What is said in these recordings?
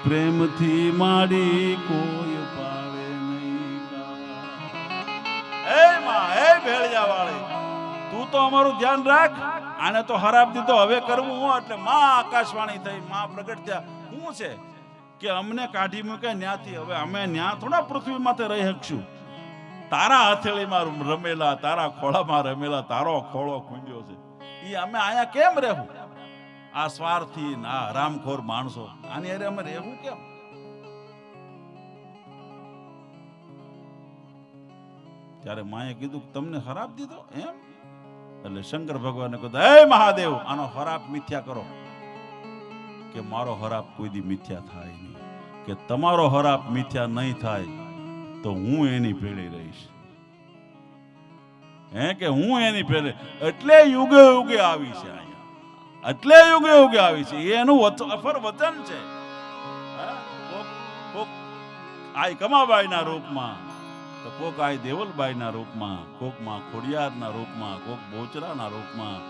પ્રેમથી માડી કોઈ પાડે નહીં એ માં એ ભેળિયા વાળી તું તો અમારું ધ્યાન રાખ આને તો હરાબ દીધો હવે કરવું હું એટલે માં આકાશવાણી થઈ માં પ્રગટ થયા શું છે કે અમને કાઢી મૂકે ન્યાથી હવે અમે ન્યા થોડા પૃથ્વી માથે રહી શકશું તારા હથેળીમાં રમેલા તારા ખોળામાં રમેલા તારો ખોળો ખૂંજ્યો છે ઈ અમે અહીંયા કેમ રહેવું આ સ્વાર્થી ના હરામખોર માણસો આની અરે અમે રહેવું કેમ ત્યારે માએ કીધું તમને હરાપ દીધો એમ એટલે શંકર ભગવાને કીધું હે મહાદેવ આનો હરાપ મિથ્યા કરો કે મારો હરાપ કોઈ દી મિથ્યા થાય નહીં કે તમારો હરાપ મિથ્યા નહીં થાય તો હું એની પેળે રહીશ હે કે હું એની પેળે એટલે યુગે યુગે આવી છે અહીંયા એટલે યુગે યુગે આવી છે એનું અફર વચન છે કોક આય કમાબાઈના રૂપમાં તો કોક આય દેવલબાઈના રૂપમાં કોક માં ખોડિયારના રૂપમાં કોક બોચરાના રૂપમાં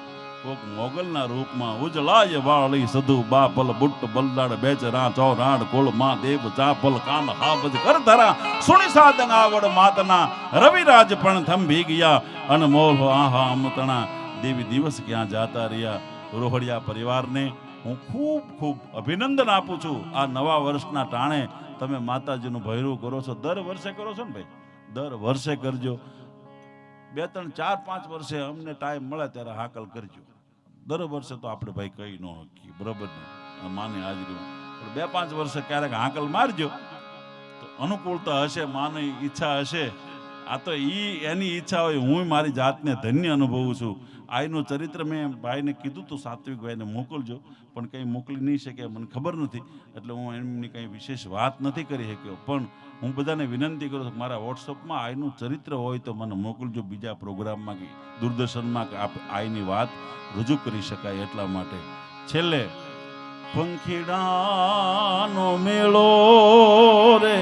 કોક મોગલના રૂપમાં ઉજળાય વાળી સધુ બાપલ બુટ્ટ બલ્લાડ બેચરા ચોરાડ કોળ માં દેવ ચાપલ કાન હાબજ કર ધરા સુણી સાદંગ આવડ માતના રવિરાજ પણ થંભી ગયા અનમોલ આહા અમતણા દેવી દિવસ ક્યાં જાતા રહ્યા રોહડિયા પરિવારને હું ખૂબ ખૂબ અભિનંદન આપું છું આ નવા વર્ષના ટાણે તમે માતાજીનું ભૈરું કરો છો દર વર્ષે કરો છો ને ભાઈ દર વર્ષે કરજો 2 3 4 5 વર્ષે અમને ટાઈમ મળે ત્યારે હાકલ કરજો દર વર્ષે તો આપણે ભાઈ કઈ ન શકીએ બરોબર ને માને હાજરી પણ 2 5 વર્ષે ક્યારેક હાકલ મારજો તો અનુકૂળતા હશે માની ઈચ્છા હશે આ તો એની ઈચ્છા હોય હું મારી જાતને ધન્ય અનુભવું છું આઈનું ચરિત્ર મેં ભાઈને કીધું તું સાત્વિક ભાઈને મોકલજો પણ કંઈ મોકલી નહીં શકે મને ખબર નથી એટલે હું એમની કંઈ વિશેષ વાત નથી કરી શક્યો પણ હું બધાને વિનંતી કરું છું મારા વોટ્સઅપમાં આઈનું ચરિત્ર હોય તો મને મોકલજો બીજા પ્રોગ્રામમાં કે દૂરદર્શનમાં કે આઈની વાત રજૂ કરી શકાય એટલા માટે છેલ્લે પંખીડાનો મેળો રે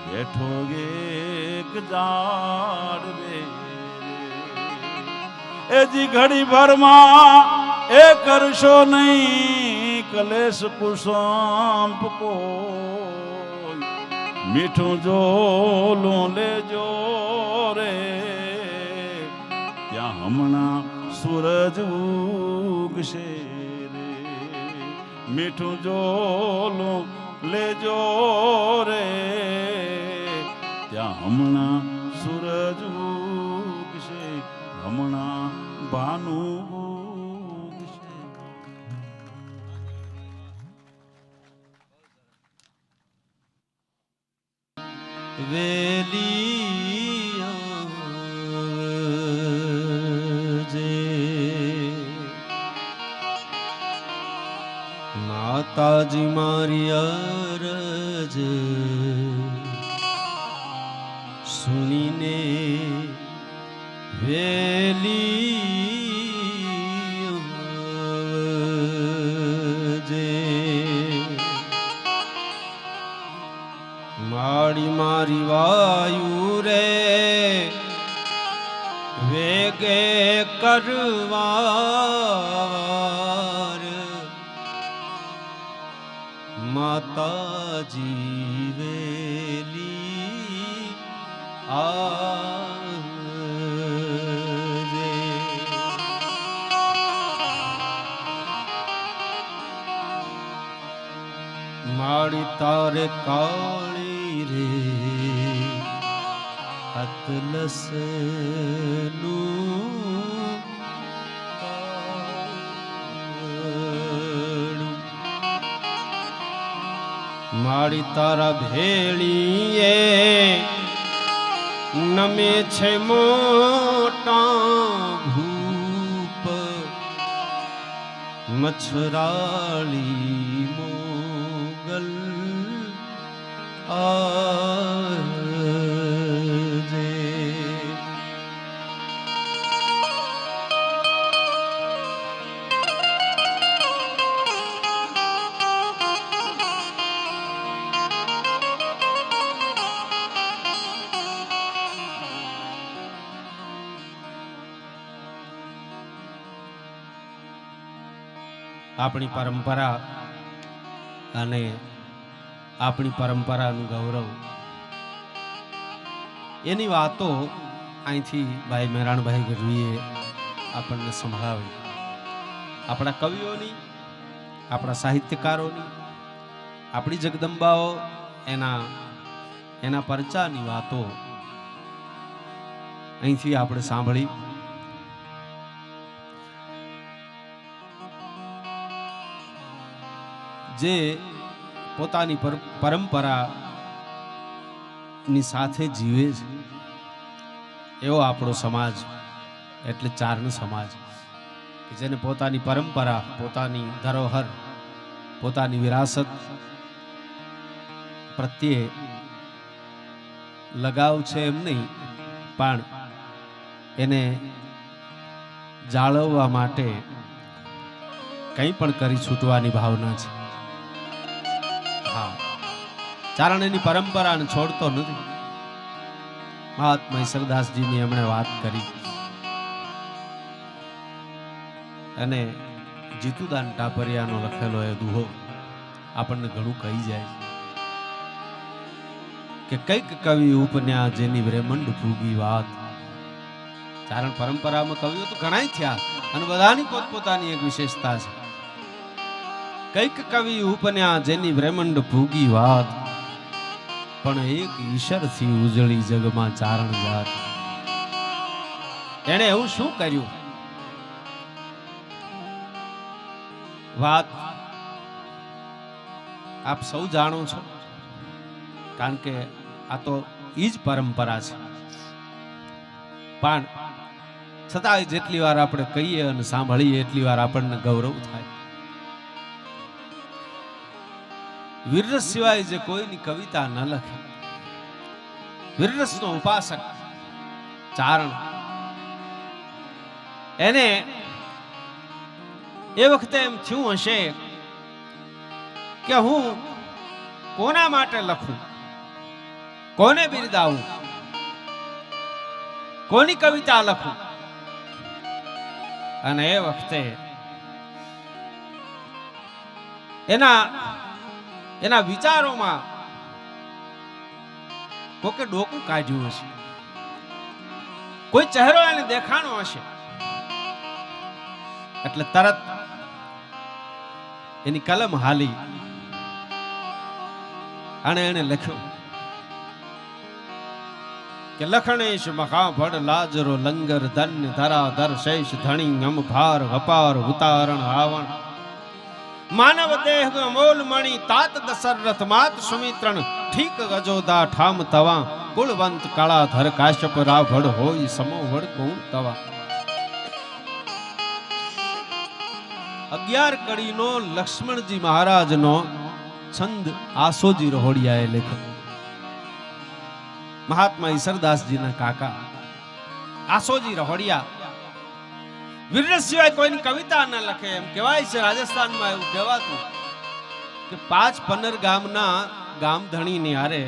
બેઠો એક જાડવે એજી ઘડી ભરમાં એ કરશો નહીં કલેશ કુસંપ કોઈ મીઠું જોલું લેજો રે ત્યાં હમણાં સૂરજ ઉગશે રે મીઠું જોલું લેજો રે ત્યાં હમણાં સૂરજ ઉગશે હમણાં ભાનું ઉગશે વેલી આવજે માતાજી મારી અરજ સુનીને વેલી આવજે માડી મારી વાયુ રે વેગે કરવાર માતાજી વેલી આવજે માડી તારે કાળી રે અતલસ નું માડી તારા ભેળીએ નમે છે મોટા ભૂપ મચ્છરાળી મોગલ આવજે આપણી પરંપરા અને આપણી પરંપરાનું ગૌરવ, એની વાતો અહીંથી ભાઈ મેરાણભાઈ ગઢવીએ આપણને સંભળાવી. આપણા કવિઓની, આપણા સાહિત્યકારોની, આપણી જગદંબાઓ એના પરચાની વાતો અહીંથી આપણે સાંભળી. જે પોતાની પરંપરાની સાથે જીવે છે એવો આપણો સમાજ એટલે ચારણ સમાજ, કે જેને પોતાની પરંપરા, પોતાની ધરોહર, પોતાની વિરાસત પ્રત્યે લગાવ છે એમ નહીં, પણ એને જાળવવા માટે કંઈ પણ કરી છૂટવાની ભાવના છે. હા, ચારણ એની પરંપરાને છોડતો નથી. મહાત્મા ઈસરદાસજીની એમણે વાત કરી અને જીતુદાન ટાપરિયાનો લખેલો એ દુહો આપણને ઘણું કહી જાય કે કઈક કવિ ઉપન્યા જેની બ્રહ્માંડ ફૂગી વાત. ચારણ પરંપરામાં કવિઓ તો ઘણાય થયા અને બધાની પોતપોતાની એક વિશેષતા છે. કઈક કવિ ઉપન્યા જેની બ્રહ્માંડ ફૂગી વાત, પણ એક ઈશ્વરથી ઉજળી જગમાં ચારણ જાત. એણે એવું શું કર્યું? વાત આપ સૌ જાણો છો, કારણ કે આ તો ઈ જ પરંપરા છે. પણ છતાંય જેટલી વાર આપણે કહીએ અને સાંભળીએ એટલી વાર આપણને ગૌરવ થાય. વીરરસ સિવાય જે કોઈની કવિતા ન લખે, વીરરસનો ઉપાસક ચારણ, એને એ વખતે એમ થયું હશે કે હું કોના માટે લખું, કોને બિરદાવું, કોની કવિતા લખું. અને એ વખતે એના વિચારોમાં કોકે ડોકું કાઢ્યું હશે, કોઈ ચહેરો એને દેખાણો હશે, એટલે તરત એની કલમ હાલી અને એને લખ્યું કે લખણેશ મહાભડ લાજરો લંગર ધન્ય ધરાધર શેષ ધણી અમ ભાર વપાર ઉતારણ રાવણ માનવ દેહ અમોલ મણી તાત દશરથ માત સુમિત્રણ ઠીક ગજોદા ઠામ તવા કુળવંત કાળાધર કાશ્યપ રાભડ હોય સમોવડ કોણ તવા. 11 કડીનો લક્ષ્મણજી મહારાજનો છંદ આસોજી રહોડિયાએ લખ્યો. મહાત્મા ઈસરદાસજીના કાકા આસોજી રહોડિયા વીરરસ સિવાય કોઈની કવિતા ન લખે એમ કહેવાય છે. રાજસ્થાનમાં એવું કહેવાતું કે 5-15 ગામના ગામધણીની હારે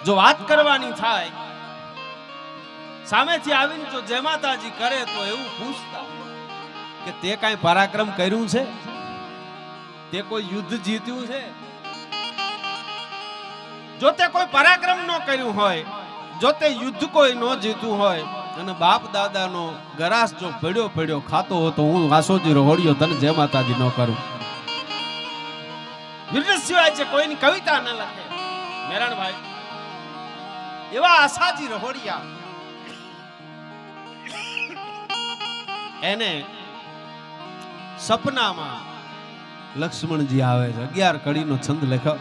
જો વાત કરવાની થાય, સામેથી આવીને જો જય માતાજી કરે તો એવું પૂછતા કે તે કાંઈ પરાક્રમ કર્યું છે, તે કોઈ યુદ્ધ જીત્યું છે. જો તે કોઈ પરાક્રમ ન કર્યું હોય, જો તે યુદ્ધ કોઈ ન જીત્યું હોય અને બાપ દાદાનો ગરાસ જો પડ્યો ખાતો હો તો હું આસોજી રહોડિયો તને જય માતાજી ન કરું. વીરરસ સિવાય છે કોઈની કવિતા ન લખે. મેરાણભાઈ એવા આસાજી રહોડિયા, એને સપનામાં લક્ષ્મણજી આવે છે. 11 કડીનો છંદ લખ્યો.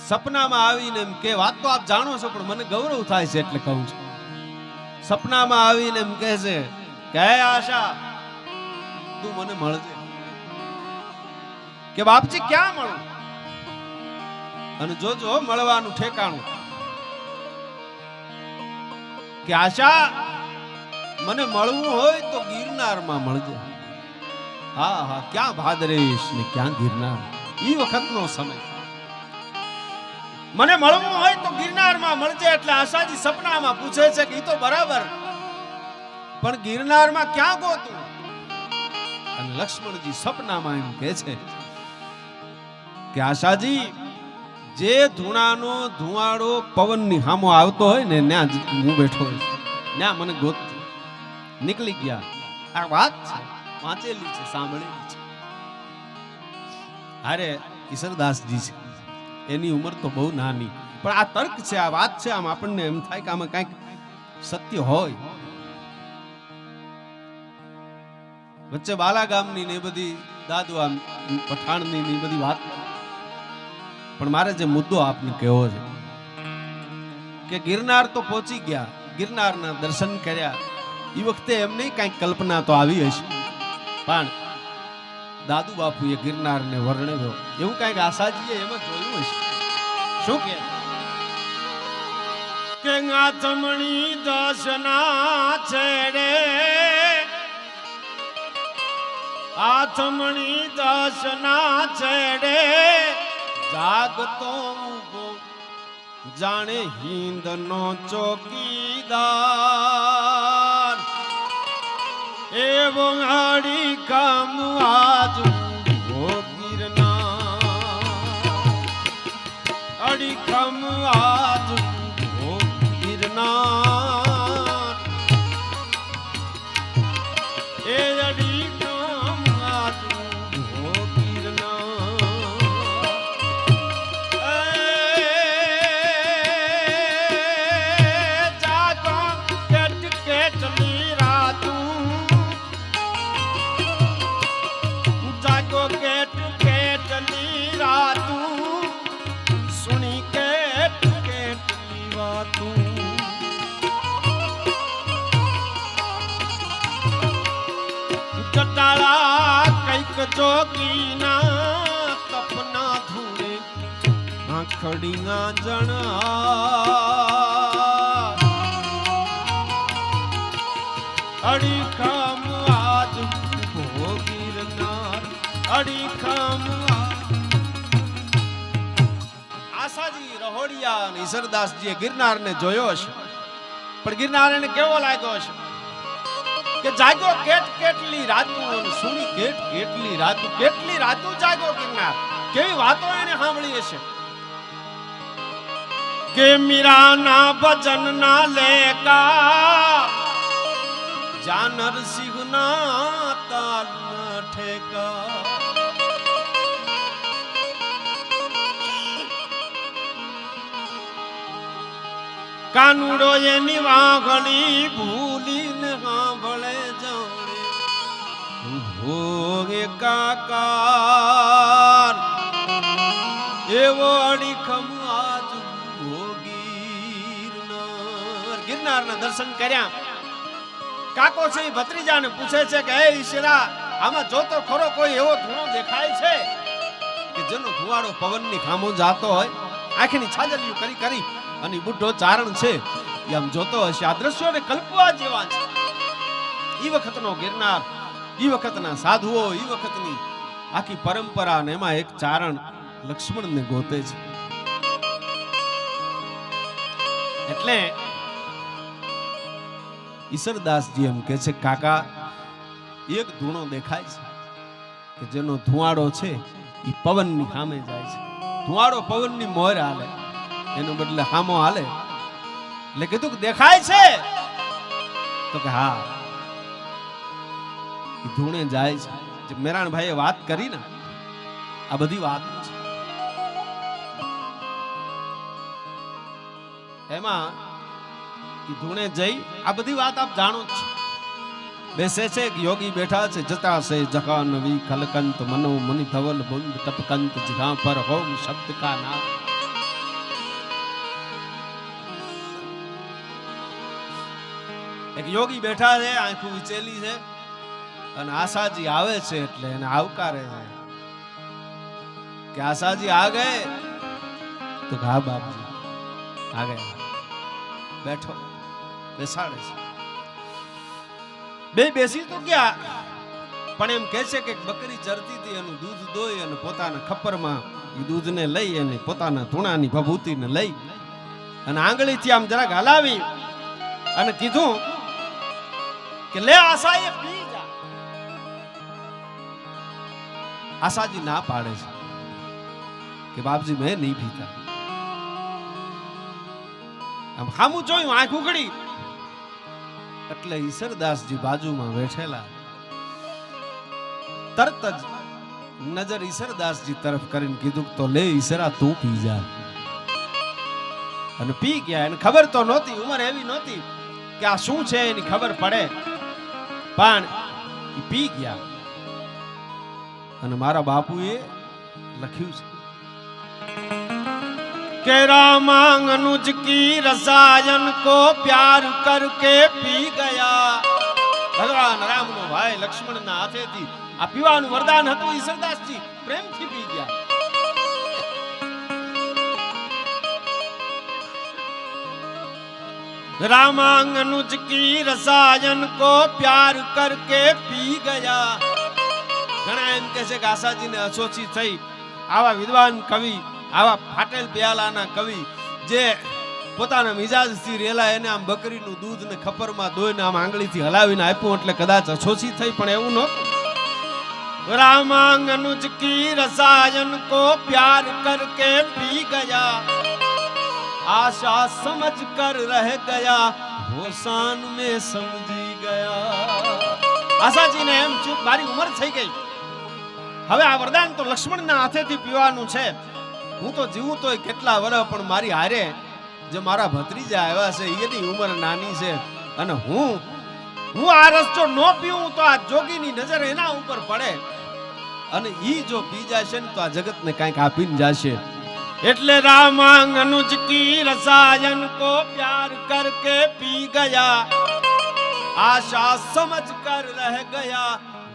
સપનામાં આવીને એમ કે, વાત તો આપ જાણો છો પણ મને ગૌરવ થાય છે એટલે કહું છું. સપનામાં આવીને એમ કહે છે કે હે આશા, તું મને મળજે. કે બાપજી ક્યાં મળું? અને જોજો મળવાનું ઠેકાણું. કે આશા, મને મળવું હોય તો ગિરનારમાં મળજે. હા હા, ક્યાં ભાદરેશ ને ક્યાં ગિરનાર, ઈ વખતનો સમય. મને મળવું હોય તો ગિરનારમાં મળજે. એટલે આશાજી સપનામાં પૂછે છે કે ઈ તો બરાબર, પણ ગિરનારમાં ક્યાં ગોતું? અને લક્ષ્મણજી સપનામાં એમ કહે છે કે આશાજી જે ધૂણાનો ધુવાડો પવનની સામો આવતો હોય ને ત્યાં હું બેઠો હોય ત્યાં મને ગોત નીકળી ગયા. આ વાત છે, વાંચેલી છે, સાંભળેલી છે. અરે ઈશ્વરદાસજી છે, એની ઉંમર તો બહુ નાની, પણ આ તર્ક છે, આ વાત છે. આમ આપણને એમ થાય કે આમાં કંઈક સત્ય હોય. વચ્ચે બાલા ગામની ને બધી દાદુ આમ પઠાણની ને બધી વાત, પણ મારે જે મુદ્દો આપને કહેવો છે કે ગિરનાર તો પહોંચી ગયા, ગિરનારના દર્શન કર્યા. એ વખતે એમને કંઈક કલ્પના તો આવી હશે, પણ દાદુ બાપુએ ગિરનારને વર્ણવ્યો એવું કંઈક આશાજીએ એમાં જોયું હશે. શું કે આથમણી દશના છેડે, આથમણી દશના છેડે જાગતો ઊભો જાણે હિંદનો ચોકીદાર, એવો આડી કામ આજ ગિરનાર, અડી કામ આજ ગિરનાર, એ અડી કામ આજ ચટાળા કઈક જોગીના કપના ધૂળે આખડીના જણા, અડીખમ આજ ગિરનાર, અડીખમ. આશાજી રહોડિયા અને ઈશ્વરદાસજીએ ગિરનારને જોયો હશે, પણ ગિરનાર એને કેવો લાગ્યો હશે કે જાગ્યો કેટ કેટલી રાતું, સુણી કેટ કેટલી રાતું, કેટલી રાતું જાગ્યો ગિરનાર. કેવી વાતો એને સાંભળી હશે કે મીરાના ભજન ના લેકા, જાનર સિંહના તાલ ઠેકા, કાનુડો એની વાઘણી ભૂલીને સાંભળે જાણે ભોગે કાકાર, એવો અડીખમ આજ ગિરનાર. ગિરનારના દર્શન કર્યા. કાકો છે એ ભત્રીજાને પૂછે છે કે હે ઈશ્વરા, આમાં જોતો ખરો કોઈ એવો ધૂણો દેખાય છે કે જેનો ધુવાડો પવનની ખામો જાતો હોય, આંખની છાજલિયું કરી કરી અને બુઢો ચારણ છે એ આમ જોતો હશે. આ દ્રશ્યોને કલ્પવા જેવા છે. ઈ વખતનો ગિરનાર, ઈ વખતના સાધુઓ, ઈ વખતની આખી પરંપરા, અને એમાં એક ચારણ લક્ષ્મણને ગોતે છે. એટલે ઈશ્વરદાસજી એમ કે છે કાકા, એક ધૂણો દેખાય છે કે જેનો ધુવાડો છે એ પવનની સામે જાય છે. ધુવાડો પવનની મોર હાલે, એનો બદલે હામો હાલે. એટલે કીધું કે દેખાય છે? તો કે હા, એ ધૂણે જાય છે. જે મેરાણભાઈએ વાત કરી ને, આ બધી વાત છે. એમાં એ ધૂણે જઈ, આ બધી વાત આપ જાણો જ છો. બેસે છે કે યોગી બેઠા છે, જતા છે જહાનવી ખલકંત મનો મુનિ ધવલ બુંદ ટપકંત, જહાં પર હોમ શબ્દ કા નામ. એક યોગી બેઠા છે, આંખો વિચેલી છે, અને આશાજી આવે છે એટલે એને આવકારે છે કે આશાજી આ ગયે? તો હા બાપજી આ ગયા. બેઠો, બેસાડે છે. બે બેસી તો ગયા, પણ એમ કહે છે કે બકરી ચરતી હતી, એનું દૂધ દોઈ અને પોતાના ખપ્પરમાં એ દૂધને લઈ અને પોતાના ધૂણાની ભભૂતિને લઈ અને આંગળીથી આમ જરાક હલાવી અને કીધું કે લે આશા એ પી જા. આશાજી ના પાડે છે કે બાપજી મેં નહીં પીતા. આમ સામું જોયું, આંખ ઉઘડી એટલે ઈશ્વરદાસજી બાજુમાં બેઠેલા તરત જ નજર ઈશ્વરદાસજી તરફ કરીને કીધું તો લે ઈશ્વરા તું પી જા. અને પી ગયા. એને ખબર તો નહોતી, ઉંમર એવી નહોતી કે આ શું છે એની ખબર પડે, પણ ઈ પી ગયા. અને મારા બાપુએ લખ્યું છે કે રામાંગ अनुज की रसायन को प्यार करके पी गया. ભગવાન રામનો ભાઈ લક્ષ્મણના હાથેથી આ પીવાનું વરદાન હતું. ઈશ્વરદાસજી પ્રેમથી પી ગયા. रामांग अनुज की रसायन को प्यार करके पी गया. ઘણા એમ કહે છે કે આશાજીને અસોચી થઈ. આવા વિદ્વાન કવિ, આવા ફાટેલ પ્યાલાના કવિ જે પોતાના મિજાજથી રેલા એને આમ બકરીનું દૂધ ને ખપરમાં દોઈને આમ આંગળીથી હલાવીને આપ્યું એટલે કદાચ અછોછી થઈ, પણ એવું નહોતું. રામાંગ अनुज की रसायन को प्यार करके पी गया. आशा समझ कर रह गया, होशान में समझी गया. આશાજીને એમ ચૂપ, મારી ઉંમર થઈ ગઈ, હવે આ વરદાન તો લક્ષ્મણના હાથેથી પીવાનું છે. હું તો જીવું તોય કેટલા વર્ષ, પણ મારી હારે જે મારા ભત્રીજા આવ્યા છે એની ઉંમર નાની છે, અને હું આ રસ જો ન પીવું તો આ જોગીની નજર એના ઉપર પડે, અને ઈ જો પી જશે ને તો આ જગતને કંઈક આપીને જશે. એટલે રામાંગ अनुज की रसायन को प्यार करके पी गया. आशा समझ कर रह गया,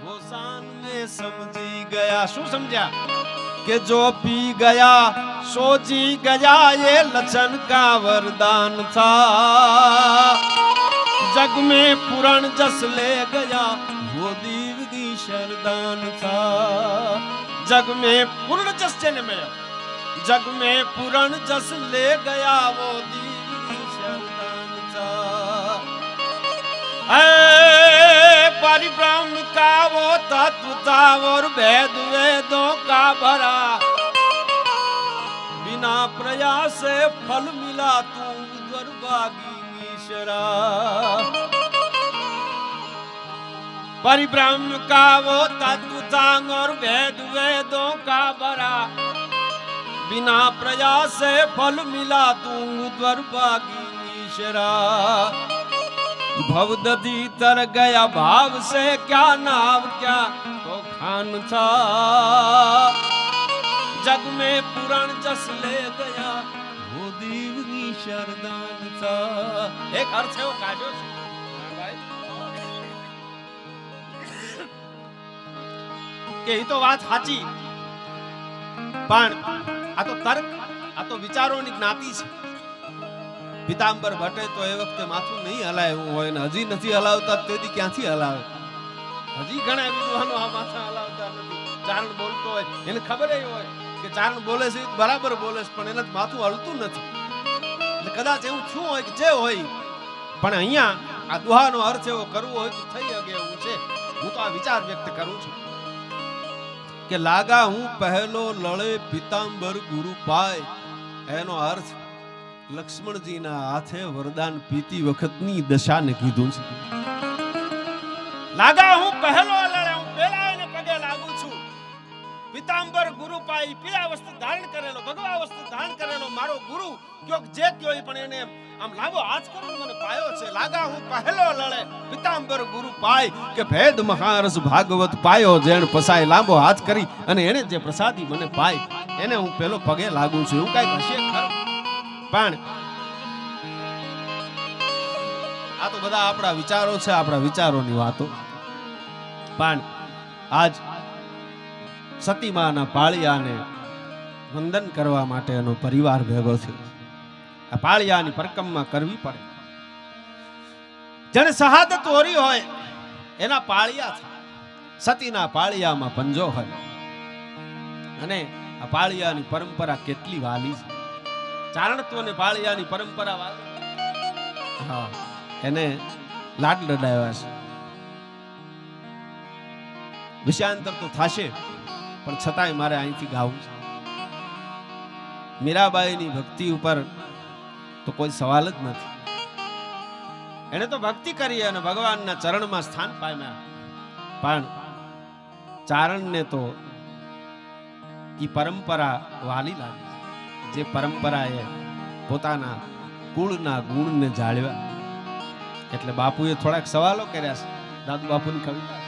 होशान में समझी गया. શું સમજ્યા? કે જો પી ગયા સો જી ગયા, ये लक्षण का वरदान था. जग में पुराण जस ले गया, वो दीवगी शरदान था. जग में पूर्ण जस જેને મળ્યો, जग में पुराण जस ले गया, वो दीवगी शरदान था. परिब्रह्म का वो तत्व था और भेद वेदों का भरा. बिना प्रयास से फल मिला तू दुर्भागी ईश्वरा. परिब्रह्म का वो तत्व था और भेद वेदों का भरा. बिना प्रयास से फल मिला तू दुर्भागी ईश्वरा. भव दधी तर गया भाव से, क्या नाव क्या तो खान था. जग में पुराण जस ले गया, वो दीवगी शरदान था. एक अर्थ એવો કાઢ્યો છે કે એ તો વાત સાચી, પણ આ તો તર્ક, આ તો વિચારોની જ્ઞાતિ છે. પિતાંબર ભટ્ટે તો એ વખતે માથું નહીં હલાવ્યું હોય ને હજી નથી હલાવતા, તેથી ક્યાંથી હલાવે? હજી ઘણા વિદ્વાનો આ માથા હલાવતા નથી. ચારણ બોલતો હોય એને ખબર હોય કે ચારણ બોલે છે બરાબર બોલે છે, પણ એને માથું હલતું નથી. એટલે કદાચ એવું થયું હોય કે જે હોય, પણ અહીંયા આ દુહાનો અર્થ એવો કરવો હોય તો થઈ શકે એવું છે. હું તો આ વિચાર વ્યક્ત કરું છું કે લાગા હું પહેલો લડે પિતાંબર ગુરુ પાય. એનો અર્થ લક્ષ્મણજીના હાથે વરદાન પીતી વખતની દશાને કીધું છે. લાગા હું પહેલો લડે, હું પહેલા એને પગે લાગુ છું. પિતાંબર ગુરુ પાઈ, પીળા વસ્ત્ર ધારણ કરેલો, ભગવા વસ્ત્ર ધારણ કરેલો મારો ગુરુ કયો જે કયો પણ એને આમ લાંબો હાથ કરીને મને પાયો છે. લાગા હું પહેલો લડે પિતાંબર ગુરુ પાય, કે ભેદ મહારસ ભાગવત પાયો જેણ પસાય. લાંબો હાથ કરી અને એને જે પ્રસાદી મને પાય એને હું પેલો પગે લાગુ છું. એવું કઈક હશે ખરું, પણ આ તો બધા આપણા વિચારો છે, આપણા વિચારોની વાતો. પણ આજ સતીમાના પાળિયાને વંદન કરવા માટે એનો પરિવાર ભેગો થયો. આ પાળિયાની પરિક્રમા કરવી પડે. જેને શહાદત ઓરી હોય એના પાળિયા થાય. સતીના પાળિયામાં પંજો હોય. અને આ પાળિયાની પરંપરા કેટલી વાલી છે. ચારણત્વને પાળિયાની પરંપરા વાલી. હા, એને લાડ લડાવ્યા છે. વિષયાંતર તો થશે, પણ છતાંય મારે અહીંથી ગાવું છે. મીરાબાઈની ભક્તિ ઉપર તો કોઈ સવાલ જ નથી. એને તો ભક્તિ કરી અને ભગવાનના ચરણમાં સ્થાન પામ્યા, પણ ચારણને તો ઈ પરંપરા વાલી લાગી, જે પરંપરાએ પોતાના કુળના ગુણને જાળવ્યા. એટલે બાપુએ થોડાક સવાલો કર્યા છે. દાદુ બાપુની કવિતા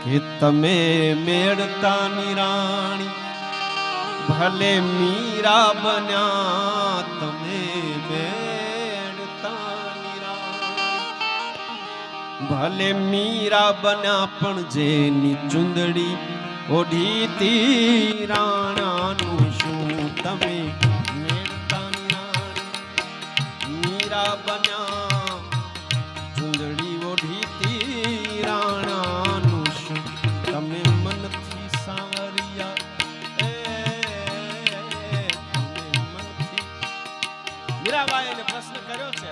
કે તમે મેળતાની રાણી ભલે મીરા બન્યા, તમે મેળતાની રાણી ભલે મીરા બન્યા, પણ જેની ચુંદડી ઓઢીતી રાણાનું શું તમે મેળતાની રાણી મીરા બન્યા, ચુંદડી ઓઢીતી રાણાનું શું તમે મનથી સાવરિયા, મીરાબાઈને પ્રશ્ન કર્યો છે.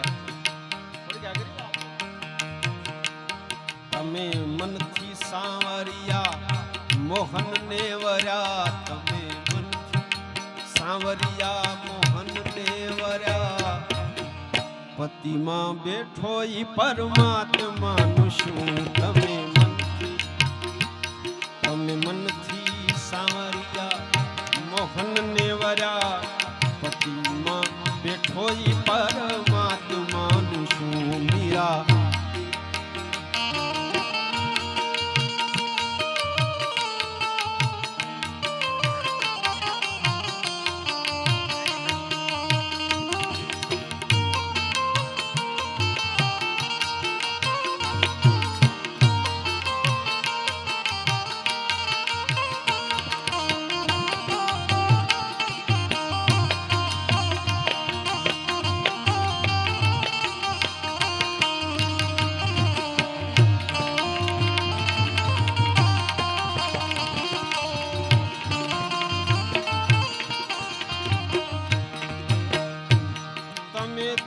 તમે મનથી સાવરિયા મોહન ને વર્યા, તમે મનથી સાવરિયા મોહન ને વર્યા, પતિમાં બેઠો ઈ પરમાત્માનું શું તમે મનથી સાવરિયા મોહન ને વર્યા, પતિમાં બેઠો ઈ પરમાત્માનું શું મીરા.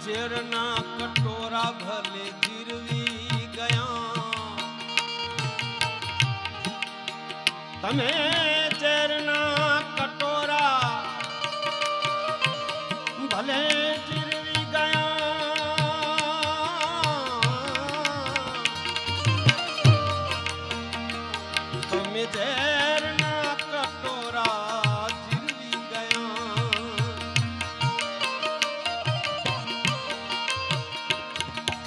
ઝેરના કટોરા ભલે જીરવી ગયા, તમે ઝેરના કટોરા ભલે જીરવી ગયા, તમે ઝેરના કટોરા જીરવી ગયા,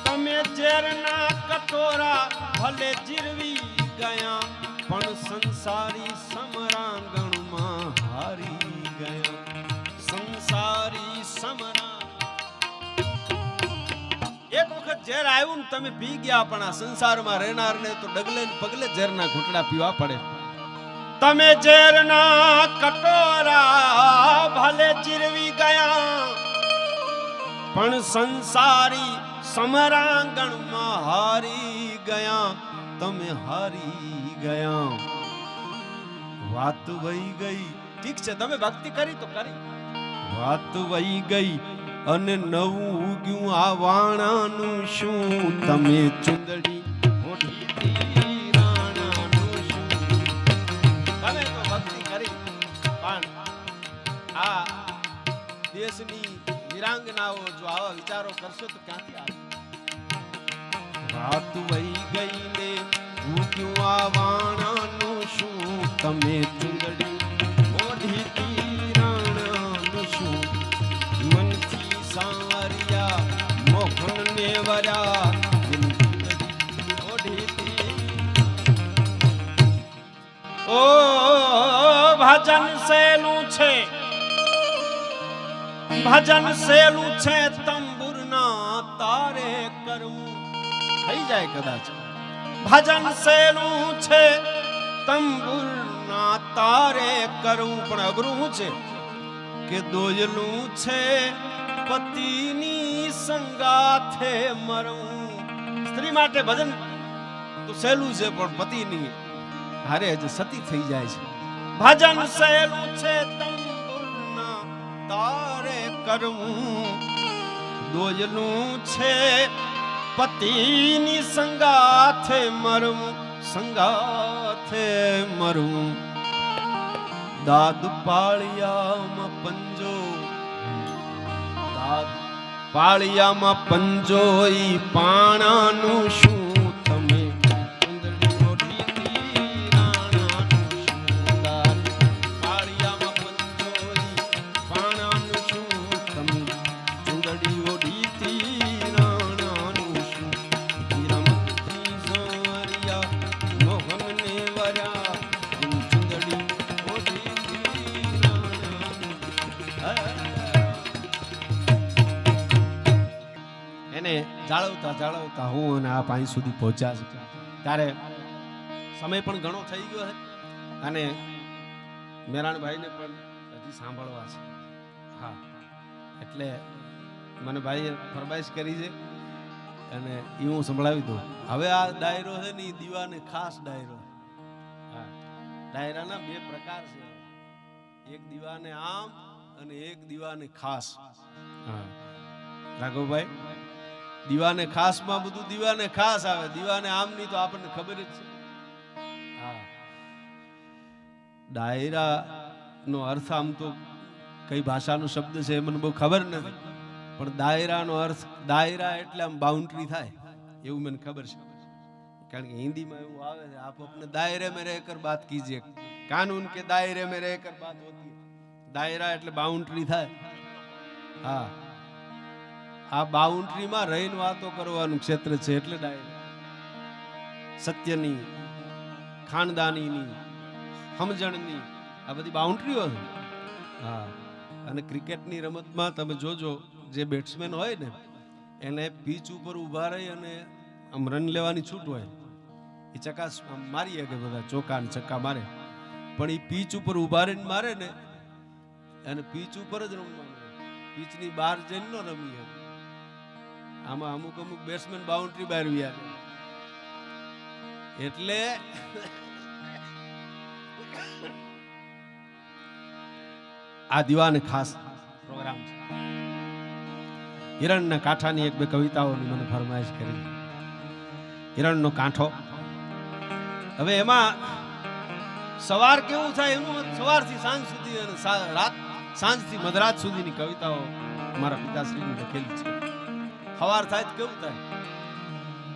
તમે ઝેરના કટોરા ભલે જીરવી ગયા, પણ સંસારી સમરાંગણમાં હારી ગયા, સંસારી સમરા. એક વખત ઝેર આવ્યું ને તમે પી ગયા, પણ આ સંસારમાં રહેનારને તો ડગલે ને પગલે ઝેરના ઘૂંટડા પીવા પડે. તમે ઝેરના કટોરા ભલે જીરવી ગયા, પણ સંસારી સમરાંગણમાં હારી ગયા, તમે હારી ગયા. વાત વહી ગઈ, ઠીક છે તમે ભક્તિ કરી તો કરી, વાત વહી ગઈ અને નવું ઉગ્યું આ વાણાનું શું તમે ચુંદડી ઓઢીતી રાણાનું શું. તમે તો ભક્તિ કરી, પણ આ દેશની વિરાંગનાઓ જો આવા વિચારો કરશો તો ક્યાંથી આવે. વાત વહી ગઈ ને ઉગ્યું આ વાણાનું શું તમે ચુંદડી ઓઢીતી રાણાનું શું, મનથી સાવરિયા મોહન ને વર્યા, ઓઢીતી. ઓ ભજન સેલું છે, ભજન સેલું છે, તંબુરના તારે કરવું થઈ જાય કદાચ. ભજન સેલું છે, તંબુરના તારે કરવું, પણ અઘરું છે કે દોયલું છે, પતિની સંગાથે મરવું. સ્ત્રી માટે ભજન તો સહેલું છે, પણ પતિની હારે જ સતી થઈ જાય છે. ભજન સહેલું છે, તંબુરના તારે કરવું, દોયલું છે, પતિની સંગાથે મરવું, સંગાથે મરવું. દાદ પાળિયામાં પંજો, દાદ પાળિયામાં પંજો ઈ પાણાનું શું તમે ચૂંદડી ઓઢીતી રાણાનું શું દાદ પાળિયામાં પંજો ઈ પાણાનું શું તમે ચૂંદડી ઓઢીતી રાણાનું શું રમતી સારિયા મોહનને વર્યા ચૂંદડી ઓઢીતી રાણાનું એને જાળવતા જાળવતા હું અને આ પાણી સુધી પહોંચ્યા છે ત્યારે સમય પણ ઘણો થઈ ગયો છે અને મેરાણભાઈને પણ હજી સાંભળવા છે. હા, એટલે મને ભાઈએ ફરમાઈશ કરી છે અને એ હું સંભળાવી દઉં. હવે આ ડાયરો છે ને એ દીવાને ખાસ ડાયરો. હા, ડાયરાના બે પ્રકાર છે, એક દીવાને આમ અને એક દીવાને ખાસ. હા રાઘવભાઈ, દીવાને ખાસ માં બધું દીવાને ખાસ આવે, દીવાને આમ ની તો આપણને ખબર જ છે. હા, ડાયરા નો અર્થ આમ તો કઈ ભાષાનો શબ્દ છે મને બહુ ખબર નથી, પણ દાયરાનો અર્થ દાયરા એટલે આમ બાઉન્ડ્રી થાય એવું મને ખબર છે. કારણ કે હિન્દીમાં એવું આવે છે, આપ अपने दायरे में रहकर बात कीजिए, कानून के दायरे में रहकर बात होती है. दायरा એટલે બાઉન્ડ્રી થાય. હા, આ બાઉન્ડ્રીમાં રહીને વાતો કરવાનું ક્ષેત્ર છે એટલે ડાયરા. સત્યની, ખાનદાનીની, સમજણની આ બધી બાઉન્ડ્રીઓ છે. હા, અને ક્રિકેટની રમતમાં તમે જોજો, જે બેટ્સમેન હોય ને એને પીચ ઉપર ઊભા રહી અને આમ રન લેવાની છૂટ હોય. એ ચકાસ મારીએ કે બધા ચોકા ને છક્કા મારે, પણ એ પીચ ઉપર ઊભા રહીને મારે ને અને પીચ ઉપર જ રમવાનું, પીચની બહાર જઈને ન રમીએ. આમાં અમુક અમુક બેટ્સમેન બાઉન્ડ્રી બહાર વ્યા એટલે આ દીવાને ખાસ પ્રોગ્રામ છે. હિરણના કાંઠાની એક બે કવિતાઓની મને ફરમાઈશ કરી. હિરણનો કાંઠો. હવે એમાં સવાર કેવું થાય એનું સવારથી સાંજ સુધી અને રાત સાંજથી મધરાત સુધીની કવિતાઓ મારા પિતાશ્રીની લખેલી છે. સવાર થાય કેવું થાય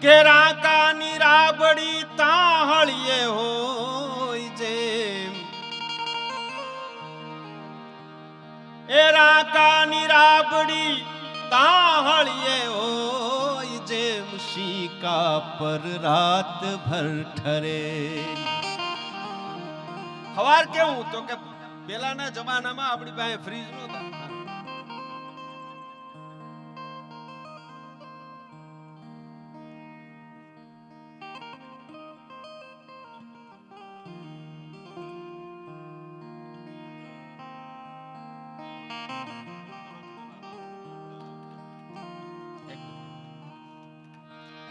કે રાકાની રાબડી તાહળીએ હોય જેમ, એ રાકાની રાબડી તાહળીએ હોય જેમ, શીકા પર રાત ભર ઠરે. સવાર કેવું તો કે પેલાના જમાનામાં આપણી પાસે ફ્રીજ નહોતા.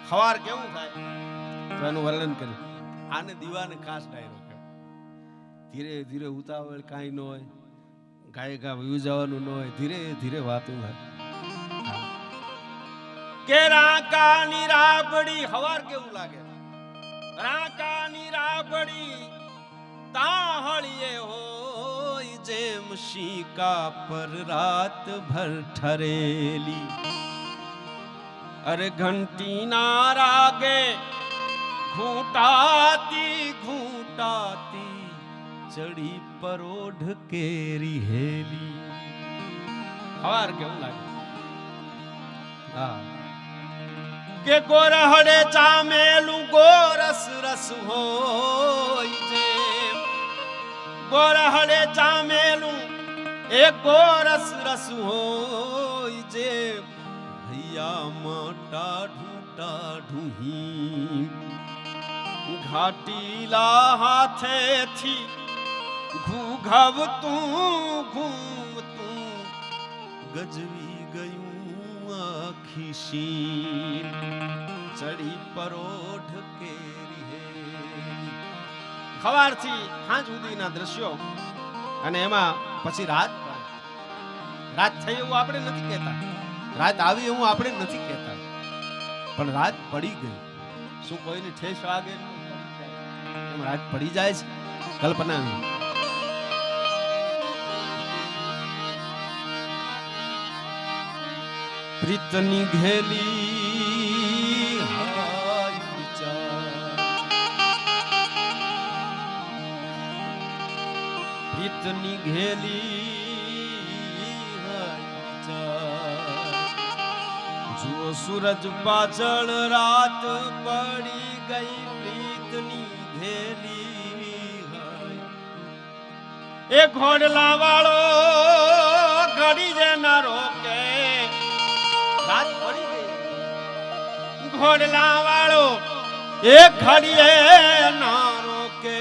સવાર કેવું થાય તો એનું વર્ણન કર્યું. આને દીવાને ખાસ ડાયરો કહે. ધીરે ધીરે ઉતાવળ કાંઈ ન હોય, ગાય ગા વયું જવાનું ન હોય, ધીરે ધીરે વાતું થાય. કે રાકાની રાબડી સવાર કેવું લાગે, રાકાની રાબડી તાહળીએ હોય જેમ, શીકા પર રાત ભર ઠરેલી. અરે ઘંટી ના રાગે ઘૂંટાતી ઘૂંટાતી ચડી પરોઢ કેરી હેલી. સવાર કેવું લાગે. હા, કે ગોરહડે જામેલું ગોરસ રસ હોય જેમ, ગોરહડે જામેલું એ ગોરસ રસ હોય જેમ, હૈયામાં ટાઢું ટાઢું હિમ, ઘાટીલા હાથેથી ઘૂઘવતું ઘૂમતું ગજવી ગયું આખી શીર, ચડી પરોઢ કેરી હેલી. સવારથી સાંજ સુધીના દ્રશ્યો અને એમાં પછી રાત. રાત થઈ એવું આપણે નથી કહેતા, રાત આવી એવું આપણે નથી કહેતા, પણ રાત પડી ગઈ. શું કોઈને ઠેસ વાગે એમ રાત પડી જાય છે? કલ્પના નહીં. પ્રીતની ઘેલી હાય વિચાર, પ્રીતની ઘેલી હાય વિચાર, જુઓ સૂરજ પાછળ રાત પડી ગઈ, પ્રીતની ઘેલી હાય, એ ઘોડલા વાળો ઘડી જે ના રોકે, રાત પડી ગઈ, ઘોડલા વાળો એક ઘડીએ ના રોકે,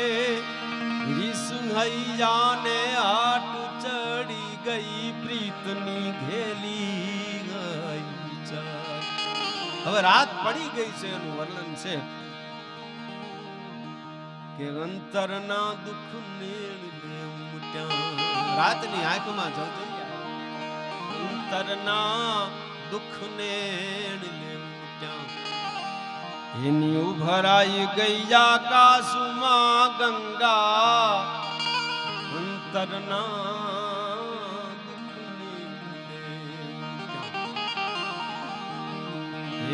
રીસહૈયાને આટ ચડી ગઈ, પ્રીતની ઘેલી ગઈ વિચાર. હવે રાત પડી ગઈ છે એનું વર્ણન છે કે અંતરના દુઃખ નેણ લે ઉમટ્યા, રાતની આંખમાં જળજળિયા, અંતરના દુઃખ નેણ લે ઉમટ્યા, એની ઉભરાઈ ગઈ આકાશમાં ગંગા, અંતરના દુઃખ નેણ લે ઉમટ્યા,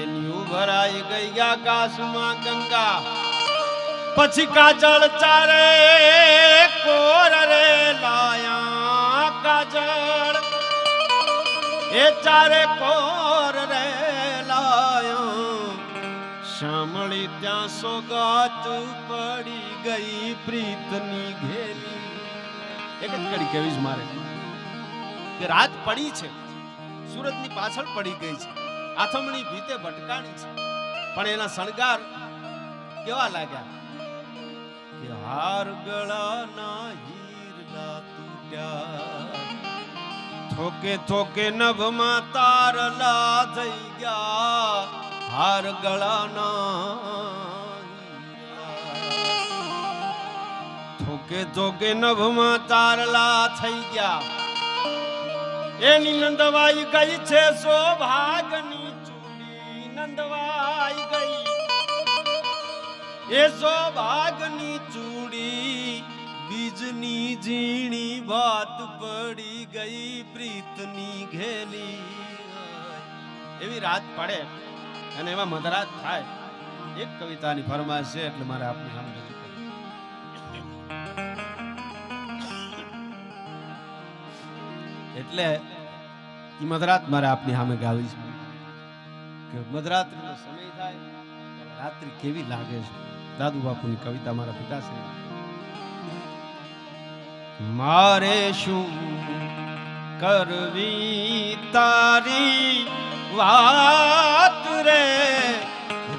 એની ઉભરાઈ ગઈ આકાશમાં ગંગા, પછી કાજળ ચારે કોર રે લાયા, કાજળ એ ચારે કોર રે લાયા, શામળી ત્યાં સોગાત પડી ગઈ, પ્રીતની ઘેલી. એક જ કડી કહેવી જ મારે કે રાત પડી છે, સૂરજની પાછળ પડી ગઈ છે, આથમણી ભીતે ભટકાણી છે, પણ એના શણગાર કેવા લાગ્યા કે હાર ગળાના હીરના તૂટ્યા, થોકે થોકે નભમાં તારલા થઈ ગયા, હાર ગળાના થોકે થોકે નભમાં તારલા થઈ ગયા, એની નંદવાઈ ગઈ છે સૌભાગની ચૂડી, નંદવાઈ ગઈ એ સૌભાગની ચૂડી, બીજની ઝીણી વાત પડી ગઈ, પ્રીતની ઘેલી. એવી રાત પડે અને એવા મધરાત થાય. એક કવિતાની ફરમાશ છે એટલે મારે આપની સામે રજૂ કરવી. એટલે ઈ મધરાત મારે આપની સામે ગાવી છે કે મધરાત્રિનો સમય થાય રાત્રિ કેવી લાગે છે. દાદુ બાપુની કવિતા મારા પિતાશ્રી. મારે શું કરવી તારી વાત રે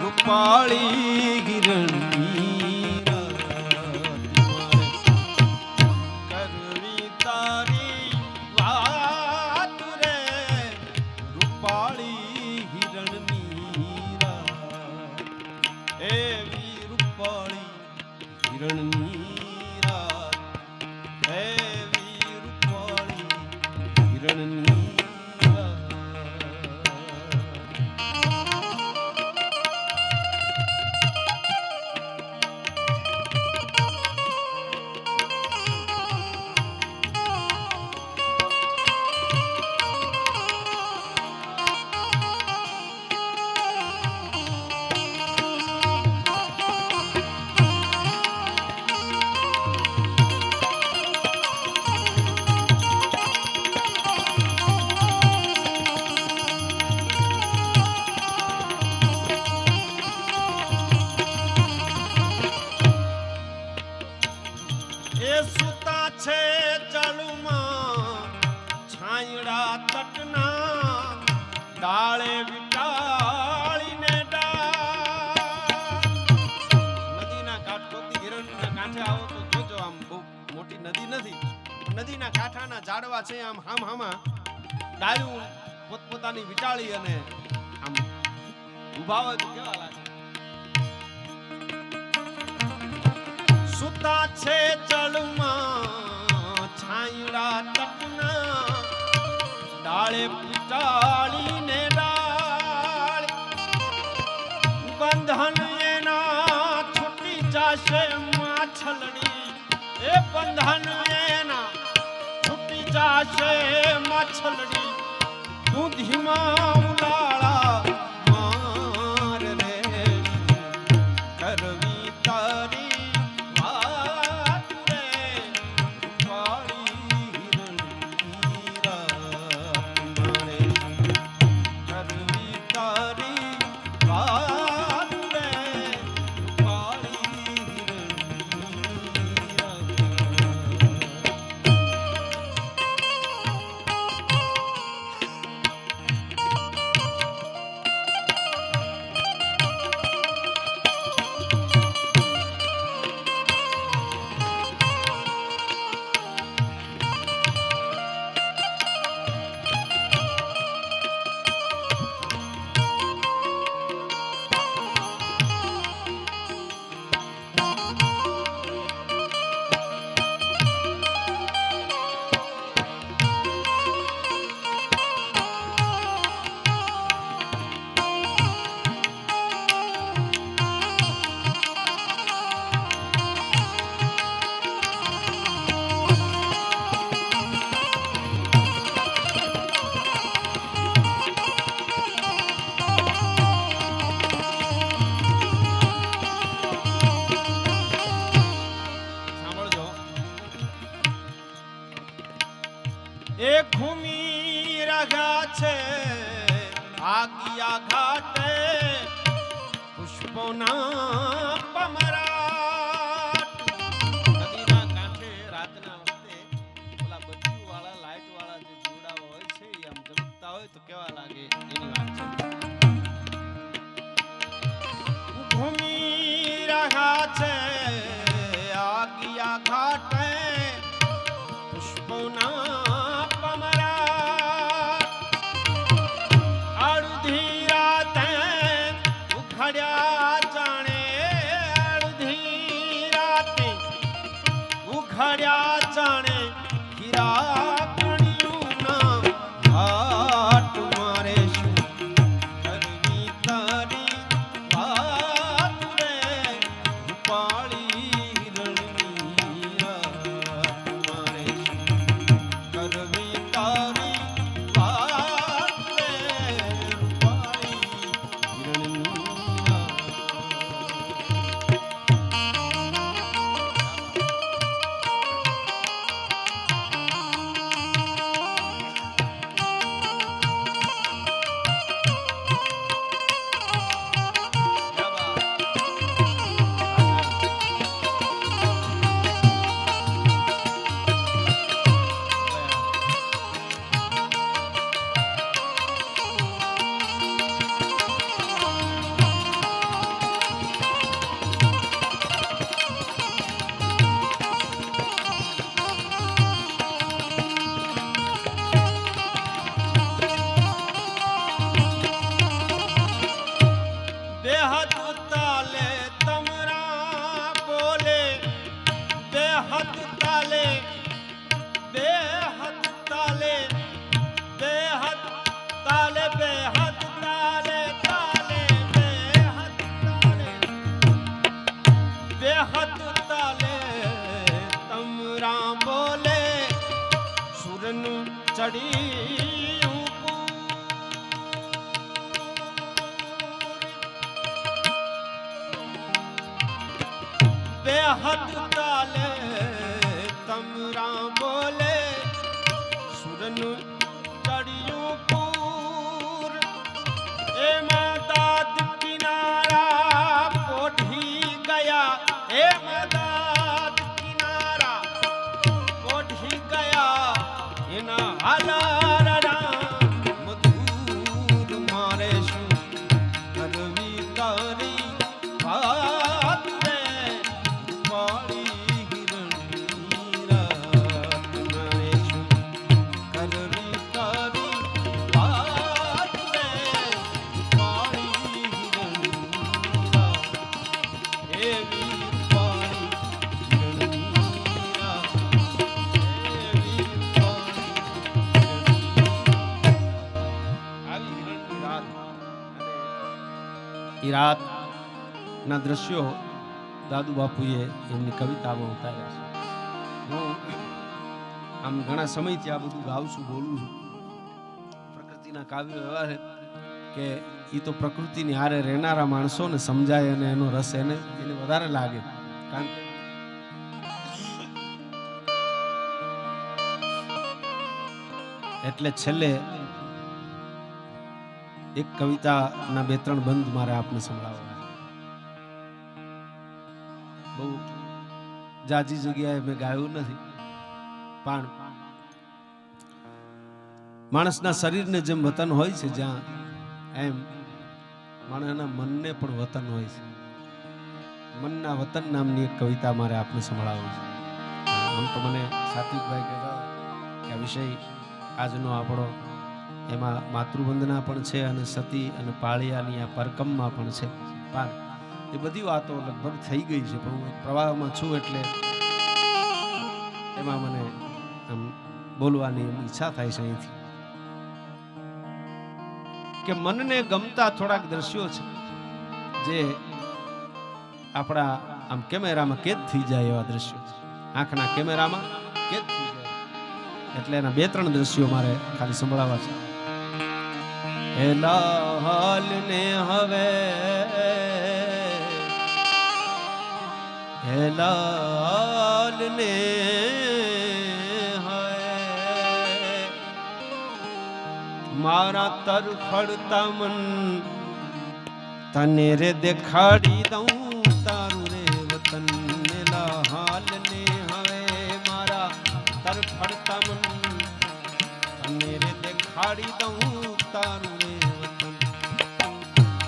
રૂપાળી હિરણની કરવી તારી વાત રે રૂપાળી હિરણની એવી રૂપાળી હિરણની એવી રૂપાળી હિરણની ડાળે વિટાળીને નદીના કાંઠોથી હિરણના કાંઠે આવો તો જોજો, આમ બહુ મોટી નદી નથી, નદીના કાંઠાના ઝાડવા છે, આમ હામાં ડાળું પોતપોતાની વિટાળી અને આમ ઊભા હોય તો કેવા લાગે. સુતા છે જળમાં છાંયડા તટના ડાળે પિટાળીને ડાળ બંધન એના છૂટી જાશે માછલડી, એ બંધન એના છૂટી જાશે માછલડી, બુદ્ધિમાં ઉલાળા માર રે કરવી તારી વાત રે રૂપાળી હિરણની રાત મારે કરવી તારી વાત રે રૂપાળી હિરણની રાત. સાંભળજો. એક ભૂમિ રહ્યા છે આગિયા ઘાટે પુષ્પોના પમરાટ. નદીના કાંઠે રાતના વખતે ઓલા બત્તી વાળા લાઈટ વાળા જે જોડા હોય છે એ આમ ઝબકતા હોય તો કેવા લાગે એની વાત છે. ભૂમિ રહ્યા છે આગિયા ઘાટે પુષ્પોના પમરાટ. અડધી રાતે ઉખડ્યા જાણે અડધી રાતે ઉખડ્યા જાણે હીરા કણિયુંના ઘાટ મારે શું કરવી તારી વાત રે રૂપાળી હિરણની રાત મારે શું કરવી તારી વાત રે રૂપાળી હિરણની રાત. બેહદ તાલે તમરા બોલે બેહદ તાલે બેહદ તાલે બેહદ તાલે બેહદ તાલે તાલે બેહદ તાલે બેહદ તાલે તમરા બોલે સુરનું ચડી બેહદ તાલે તમરા બોલે સુરનું ચડિયું પૂર. એમાં દાદ કિનારા પોઢી ગયા એમાં દાદ કિનારા પોઢી ગયા એના હાલારા મધુર મારે શું કરવી તારી વાત રે રૂપાળી હિરણની રાત મારે શું કરવી તારી વાત રે રૂપાળી હિરણની રાત. એવી રૂપાળી હિરણની રાત એવી રૂપાળી આવી હિરણની રાત. અને એ રાતના દ્રશ્યો દાદુ બાપુએ એમની કવિતામાં ઉતાર્યા છે. હું આમ ઘણા સમયથી આ બધું ગાઉં છું, બોલું છું. પ્રકૃતિના મોંઘવારીના કાવ્યો એવા છે કે એ તો પ્રકૃતિની હારે રહેનારા માણસોને સમજાય અને એનો રસ એને વધારે લાગે. કારણ કે એટલે છેલ્લે એક કવિતાના 2-3 બંધ મારે આપને સંભળાવવા. બહુ જાજી જગ્યાએ મેં ગાયું નથી, પણ માણસના શરીરને જેમ વતન હોય છે જ્યાં, એમ માણસના મનને પણ વતન હોય છે. મનના વતન નામની એક કવિતા મારે આપને સંભળાવવી છે. આમ તો મને સાત્વિકભાઈ કહેતા કે આ વિષય આજનો આપણો એમાં માતૃવંદના પણ છે અને સતી અને પાળિયાની આ પરકમમાં પણ છે. પણ એ બધી વાતો લગભગ થઈ ગઈ છે, પણ હું એક પ્રવાહમાં છું એટલે એમાં મને આમ બોલવાની ઈચ્છા થાય છે અહીંથી કે મનને ગમતા થોડાક દ્રશ્યો છે જે આપણા આમ કેમેરામાં કેદ થઈ જાય એવા દ્રશ્યો છે. આંખના કેમેરામાં કેદ થઈ જાય એટલે એના 2-3 દ્રશ્યો મારે ખાલી સંભળાવવા છે. એ લાલ ને હવે, એ લાલ ને હવે મારા તરફડતા મન તને રે દેખાડી દઉં તારું રે વતન. ને લાલ ને હવે મારા તરફડતા મન તને રે દેખાડી દઉં તારું રે વતન.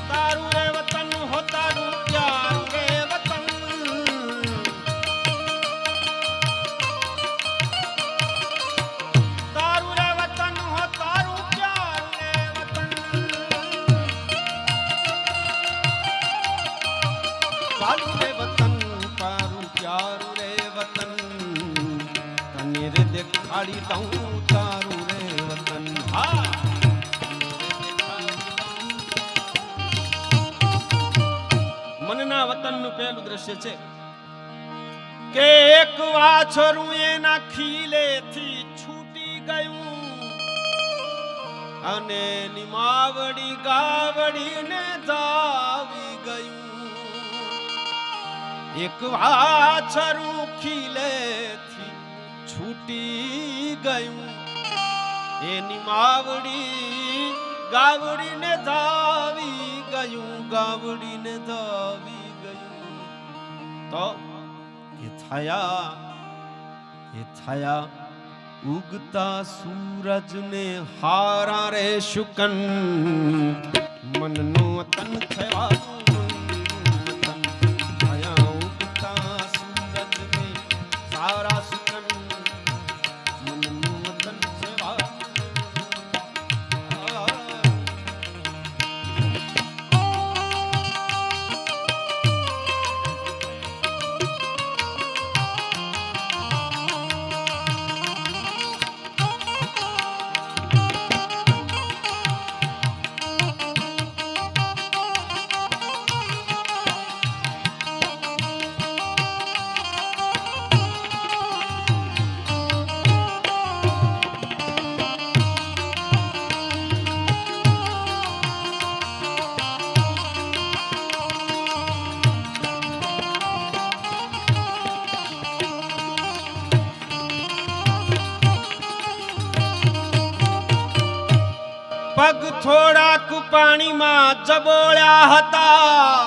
તારું રે વતન હો તારું પ્યારું રે વતન. તારું રે વતન હો તારું પ્યારું રે વતન. તારું રે વતન તારું પ્યારું રે વતન. તને રે દેખાડી દઉં તારું રે વતન. હા, મનના વતનનું પહેલું દ્રશ્ય છે કે એક વાછરું એના ખીલેથી છૂટી ગયું અને નિમાવડી ગાવડીને ધાવી ગયું. એક વાછરું ખીલેથી છૂટી ગયું, એ નિમાવડી ગાવડીને ધાવી ગયું, ગાવડીને ધાવી ગયું. તો એ થયા ઉગતા સૂરજને હારા રે શુકન. મનનું વતન થવાનું વતન. થયા ઉગતા સૂરજને સારા શુકન. મનનું વતન થવાનું. પગ થોડાક પાણીમાં જબોળ્યા હતા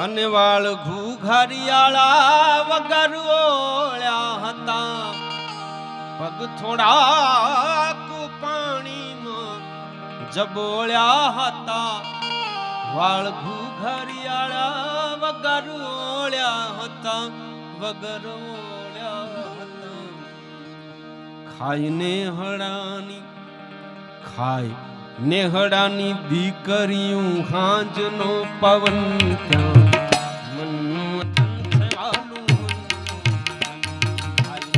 અને વાળ ઘૂઘરિયાળા વગર ઓળ્યા હતા. પગ થોડાક પાણીમાં જબોળ્યા હતા, વાળ ઘૂઘરિયાળા વગર ઓળ્યા હતા, વગર ઓળ્યા હતા. ખાઈને હળાની ખાય નેહડાની દીકરીયું હાંજનો પવન ત્યાં. મનનું વતન થવાનું ખાય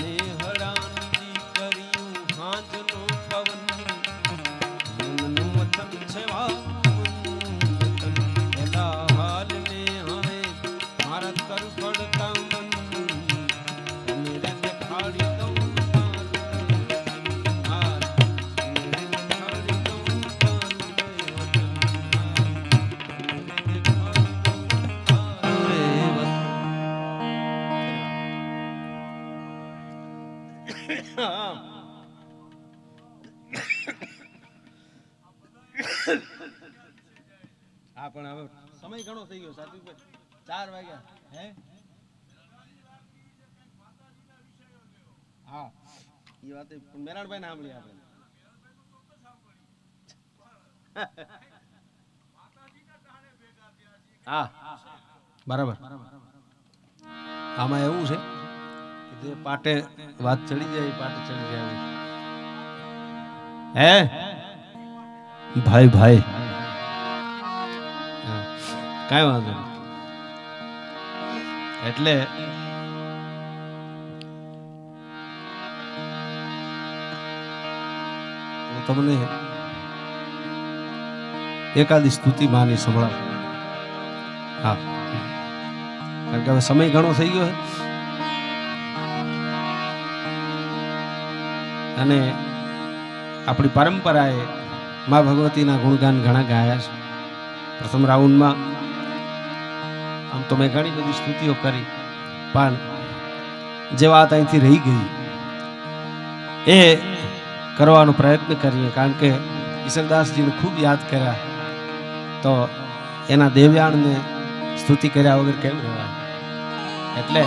નેહડાની દીકરીયું હાંજનો પવન. મનનું વતન થવાનું એલા હાલ ને હવે મારા તરફડતા મન તને રે દેખાડી દઉં. હા પણ હવે સમય ઘણો થઈ ગયો સાત્વિકભાઈ 4 વાગ્યા હે હા એ વાત મેરાણભાઈ નામ લે આપણે હા બરાબર આમાં એવું છે કે જે પાટે વાત ચડી જાય પાટે ચડી જાય હે ભાઈ ભાઈ કાંઈ વાંધો નહીં એટલે હું તમને એકાદી સ્તુતિ માની સંભળાવ હા કારણ કે હવે સમય ઘણો થઈ ગયો છે અને આપણી પરંપરાએ માં ભગવતીના ગુણગાન ઘણા ગાયા છે પ્રથમ રાઉન્ડમાં આમ તો મેં ઘણી બધી સ્તુતિઓ કરી પણ જે વાત અહીંથી રહી ગઈ એ કરવાનો પ્રયત્ન કરીએ કારણ કે ઈશ્વરદાસજીને ખૂબ યાદ કર્યા તો એના દેવયાણને સ્તુતિ કર્યા વગર કેમ રહેવાય એટલે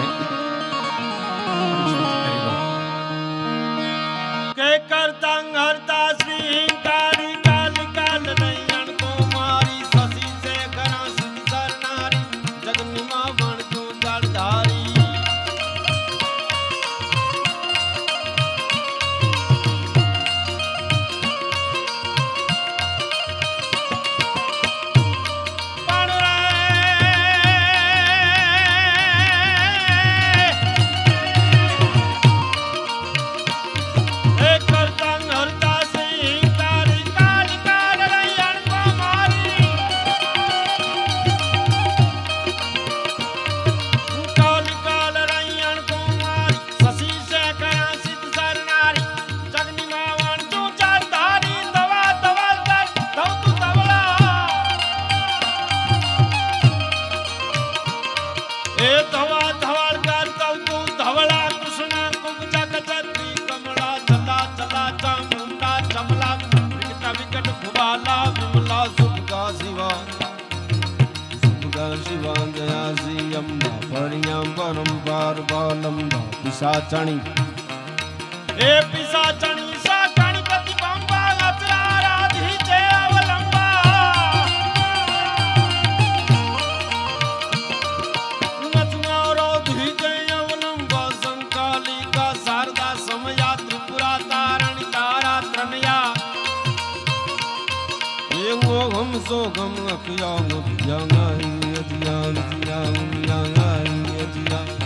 કે કરતા હરતા શ્રી કાળી કાલ કાલ નયન કુમારી સસી સે ઘણા સંસરનારી જગની માં વણતું જળધારી પિસાચણી એ પિસાચણી સાચણી પ્રતિબંબા અચરા રાધી છે અવલંબા નચના રાધી છે અવલંબા સંકાલિકા શારદા સમયા ત્રિપુરા તારણી તારા ત્રણયા એ મોહમ સોગમ અખિયા મુખ્યાંગાઈ અજિયા અજિયા અજિયા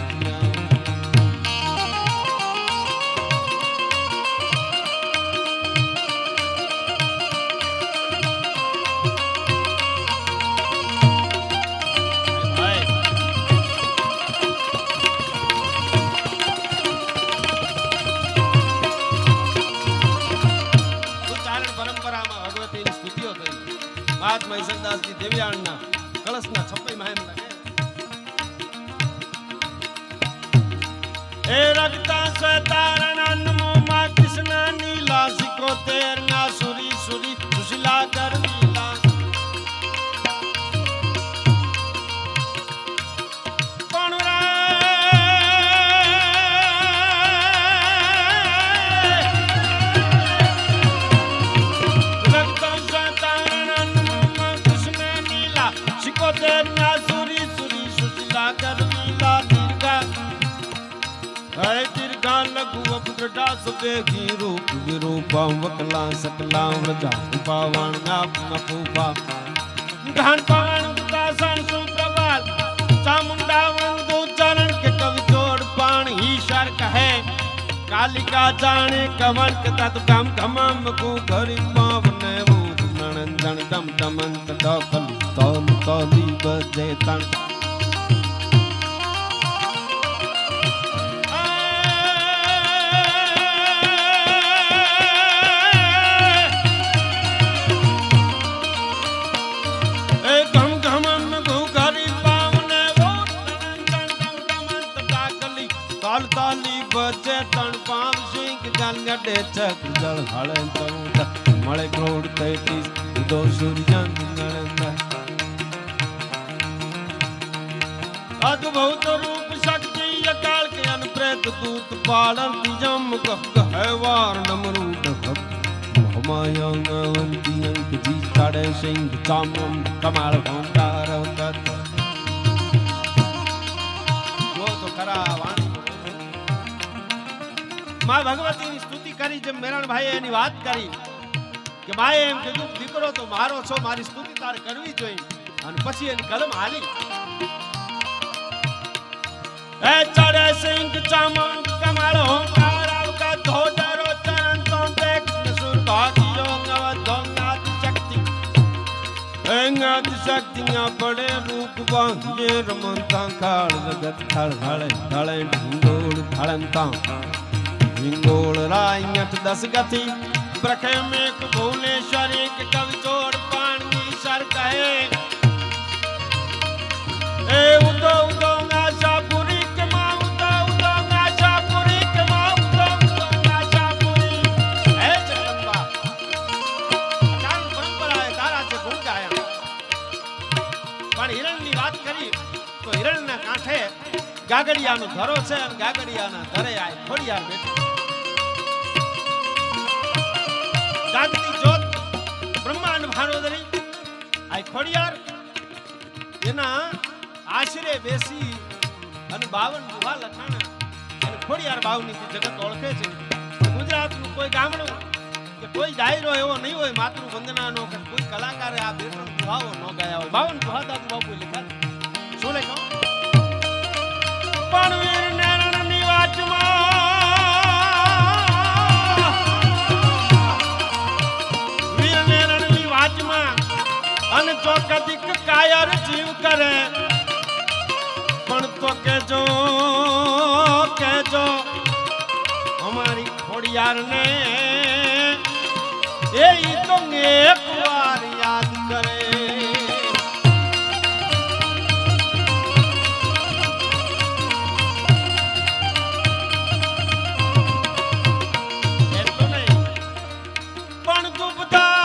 મહાત્મા ઈશ્વરદાસજી દેવયાણના કળશના છપ્પઈમાં એમ લાગે એ રગતા સ્વતારણ અન્નમોમાં કૃષ્ણ નીલા સિકોતેરના સુરી સુરી સુશીલા ગરમીલા સુબેગી રૂપ વિરૂપા વકલા સકલા વ્રજા ઉપાવણ નાપુપા ઘાણ પાવણ ઉતાસણ સુપ્રભાત ચામુંડા વંદુ ચરણ કે કવિ જોડ પાણ ઈશર કહે કાલિકા જાણે કવન કે તત ગમ ગમમ કુ ઘરી પાવને ભૂત નણંદણ દમ દમંત દખલ તોલ તોલી બજે તણ ગડે ચક જળ હળે મળે ક્રોડ તૈતીસ ઉદો સૂર્યન નણંદ અદ્ભુત રૂપ શક્તિ અકાળ કે અનપ્રેત દૂત પાળંતી જમ કહેવાર નમરૂદ ભક્ત માયાવંતી અંક જી કાળે સિંહ ચામમ કમાળ ભંડાર અવતત જો તો ખરા વાણી માં ભગવતીની સ્તુતિ કરી જેમ મેરણભાઈએ એની વાત કરી કે માએ એમ કીધું દીકરો તો મારો છો મારી સ્તુતિ તારે કરવી જોઈએ અને પછી એની કલમ હાલી એ ચડે સિંહ ચામમ કમાળો કારાવ કા ધોડરો ચરણ તો દેખ સુર ભાગ્યો નવ ધોંગાત શક્તિ એંગાત શક્તિયા પડે રૂપ વાંગે રમંતા કાળ જગત થાળ થાળે થાળે ઢંગોળ થાળંતા ઢંગોળ રાય 8-10 ગતિ પ્રખે મેક ભુવનેશ્વર એક કવિચોડ પાણી સર કહે એ ઉદો ઉદો આશાપુરી કે માં ઉદો ઉદો આશાપુરી કે માં ઉદો ઉદો આશાપુરી હે જગદંબા અકાલ પરંપરાએ તારા જે ગુણ ગાયા પણ હિરણની વાત કરી તો હિરણના કાંઠે ગાગડિયાનો ધરો છે અને ગાગડિયાના ધરે આ ખોડિયાર બેઠી જાગતી જ્યોત બ્રહ્માંડ ભાનોદરી આ ખોડિયાર એના આશરે બેસી અને 52 ગુહા લખાણા અને ખોડિયાર બાવની જગત ઓળખે છે ગુજરાતનું કોઈ ગામડું કે કોઈ ડાયરો એવો નહીં હોય માતૃ વંદનાનો કે કોઈ કલાકારે આ 2-3 ગુહાઓ ન ગાયા હોય 52 ગુહા દાદુ બાપુ લખ્યા શું લખ્યું પણ વીર નરણની વાચમાં અને જો કદીક કાયર જીવ કરે પણ તો કેજો અમારી ખોડિયારને એ તો એક વાર યાદ કરે એટલું નહીં પણ ડૂબતા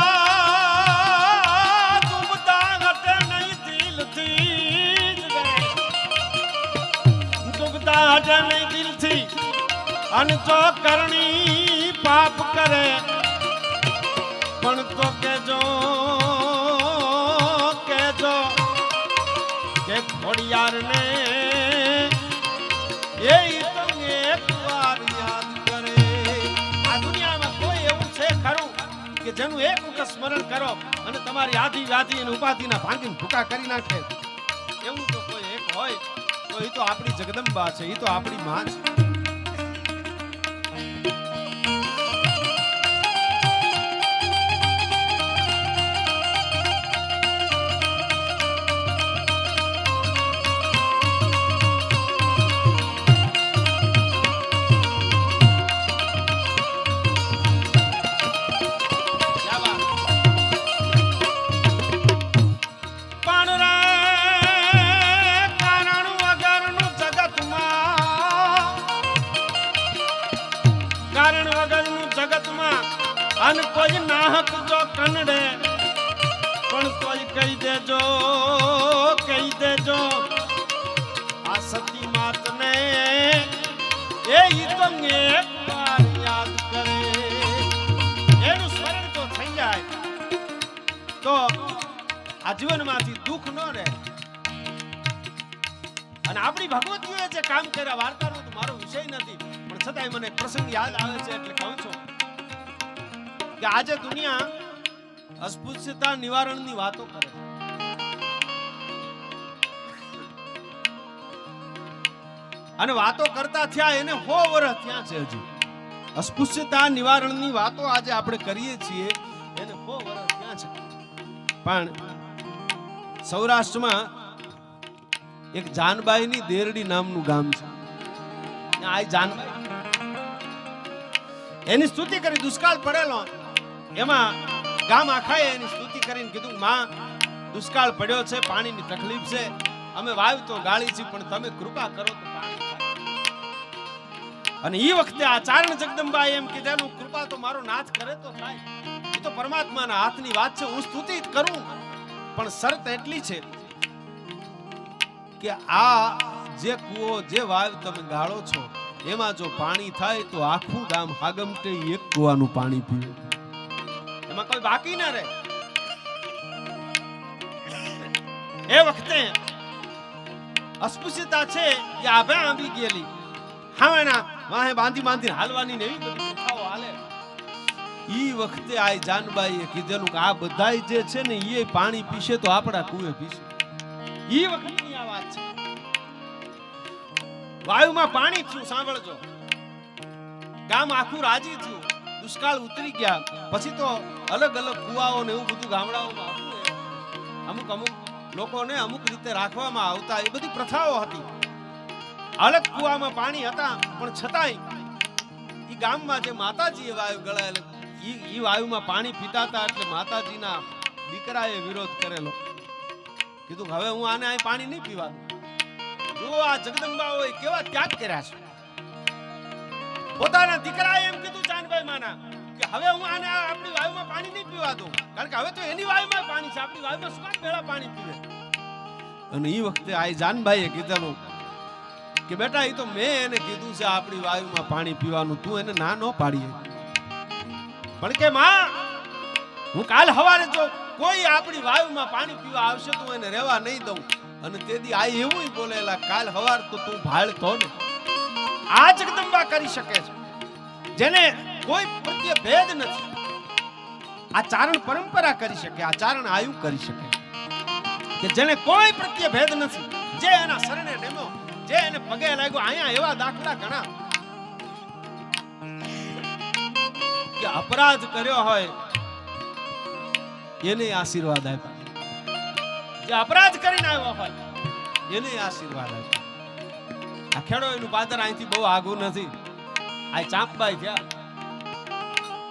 હટે નહીં દિલથી અને જો કરણી પાપ કરે પણ તો કેજો કે ખોડિયારને એ તમને એક વાર યાદ કરે આ દુનિયામાં કોઈ એવું છે ખરું કે જેનું એક વખત સ્મરણ કરો અને તમારી આધિ વ્યાધિ અને ઉપાધિના ભાંગીને ભૂકા કરી નાખે એવું તો કોઈ એક હોય તો એ તો આપણી જગદંબા છે એ તો આપણી માં છે કારણ વગરનું જગતમાં અન કોઈ નાહક જો કનડે પણ તોય કહી દેજો આ સતી માતને એ તમને એક વાર યાદ કરે એનું સ્મરણ જો થઈ જાય તો આ જીવનમાંથી દુઃખ ન રહે અને આપણી ભગવતીઓએ જે કામ કર્યા વાર્તાનો તો મારો વિષય નથી પણ છતાંય મને પ્રસંગ યાદ આવે છે એટલે કહું છું કે આજે દુનિયા અસ્પૃશ્યતા નિવારણની વાતો કરે અને વાતો કરતા થયા એને 100 વર્ષ થયા છે હજી અસ્પૃશ્યતા નિવારણની વાતો આજે આપણે કરીએ છીએ એને 100 વર્ષ થયા છે પણ સૌરાષ્ટ્રમાં એક જાનબાઈની દેરડી નામનું ગામ છે આ જાનબાઈ એની સ્તુતિ કરી દુષ્કાળ પડેલો એમાં ગામ આખાએ એની સ્તુતિ કરીને કીધું માં દુષ્કાળ પડ્યો છે પાણીની તકલીફ છે અમે વાવ તો ગાળી છે પણ તમે કૃપા કરો તો પાણી થાય અને એ વખતે આ ચારણ જગદંબા એમ કીધેલું કૃપા તો મારો નાથ કરે તો થાય એ તો પરમાત્માના હાથની વાત છે હું સ્તુતિ કરું પણ શરત એટલી છે કે આ જે કૂવો જે વાવ તમે ગાળો છો એમાં જો પાણી થાય તો આખું ગામ હાગમટે એક કૂવાનું પાણી પીવે, એમાં કોઈ બાકી ના રહે. એ વખતે અસ્પૃશ્યતા છે એ આભે આવી ગયેલી, હાવેના વાહે બાંધી હાલવાની ને એવી બધી પ્રથાઓ હાલે. ઈ વખતે આ જાનબાઈએ કીધેલું કે આ બધાય જે છે ને એ પાણી પીશે તો આપણા કુએ પીશે. ઈ વખતની આ વાત છે. વાયુમાં પાણી થયું, સાંભળજો. ગામ આખું રાજી થયું, દુષ્કાળ ઉતરી ગયા. પછી તો અલગ અલગ કુવાઓ ને એવું બધું ગામડાઓમાં અમુક અમુક લોકોને અમુક રીતે રાખવામાં આવતા, એ બધી પ્રથાઓ હતી. અલગ કુવામાં પાણી હતા, પણ છતાંય ઈ ગામમાં જે માતાજીએ વાયુ ગળાયેલ ઈ વાયુમાં પાણી પીતા હતા. એટલે માતાજીના દીકરાએ વિરોધ કરેલો, કીધું હવે હું આને અહીં પાણી નહીં પીવા દઉં. જો આ જગદંબાઓએ કેવા ત્યાગ કર્યા છે. પોતાના દીકરાએ એમ કીધું ચાંદભાઈ માના કે હવે હું આને આપણી વાયુમાં પાણી નહીં પીવા દઉં, કારણ કે હવે તો એની વાયુમાં પાણી છે, આપણી વાયુમાં શું કામ ભેળા પાણી પીવે. અને ઈ વખતે આ જાનભાઈએ કીધેલું કે બેટા એ તો મેં એને કીધું છે આપણી વાયુમાં પાણી પીવાનું, તું એને ના ન પાડીએ. પણ કે માં, હું કાલ સવારે જો કોઈ આપણી વાયુમાં પાણી પીવા આવશે તો એને રહેવા નહીં દઉં. અને તેથી આ એવું બોલેલા, કાલ સવાર તો તું ભાળતો ને. આ જગદંબા કરી શકે છે, જેને કોઈ પ્રત્યે ભેદ નથી. આ ચારણ પરંપરા કરી શકે, આ ચારણ આયુ કરી શકે, કે જેને કોઈ પ્રત્યે ભેદ નથી, જે એના શરણે નેમ્યો, જે એને પગે લાગ્યો. અહીંયા એવા દાખલા ઘણા કે અપરાધ કર્યો હોય એને આશીર્વાદ આપ્યા, જે અપરાધ કરીને આવ્યો હોય એને આશીર્વાદ આપ્યા. આ ખેડો એનું પાદર અહીંથી બહુ આગું નથી, આ ચાંપબાઈ થયા.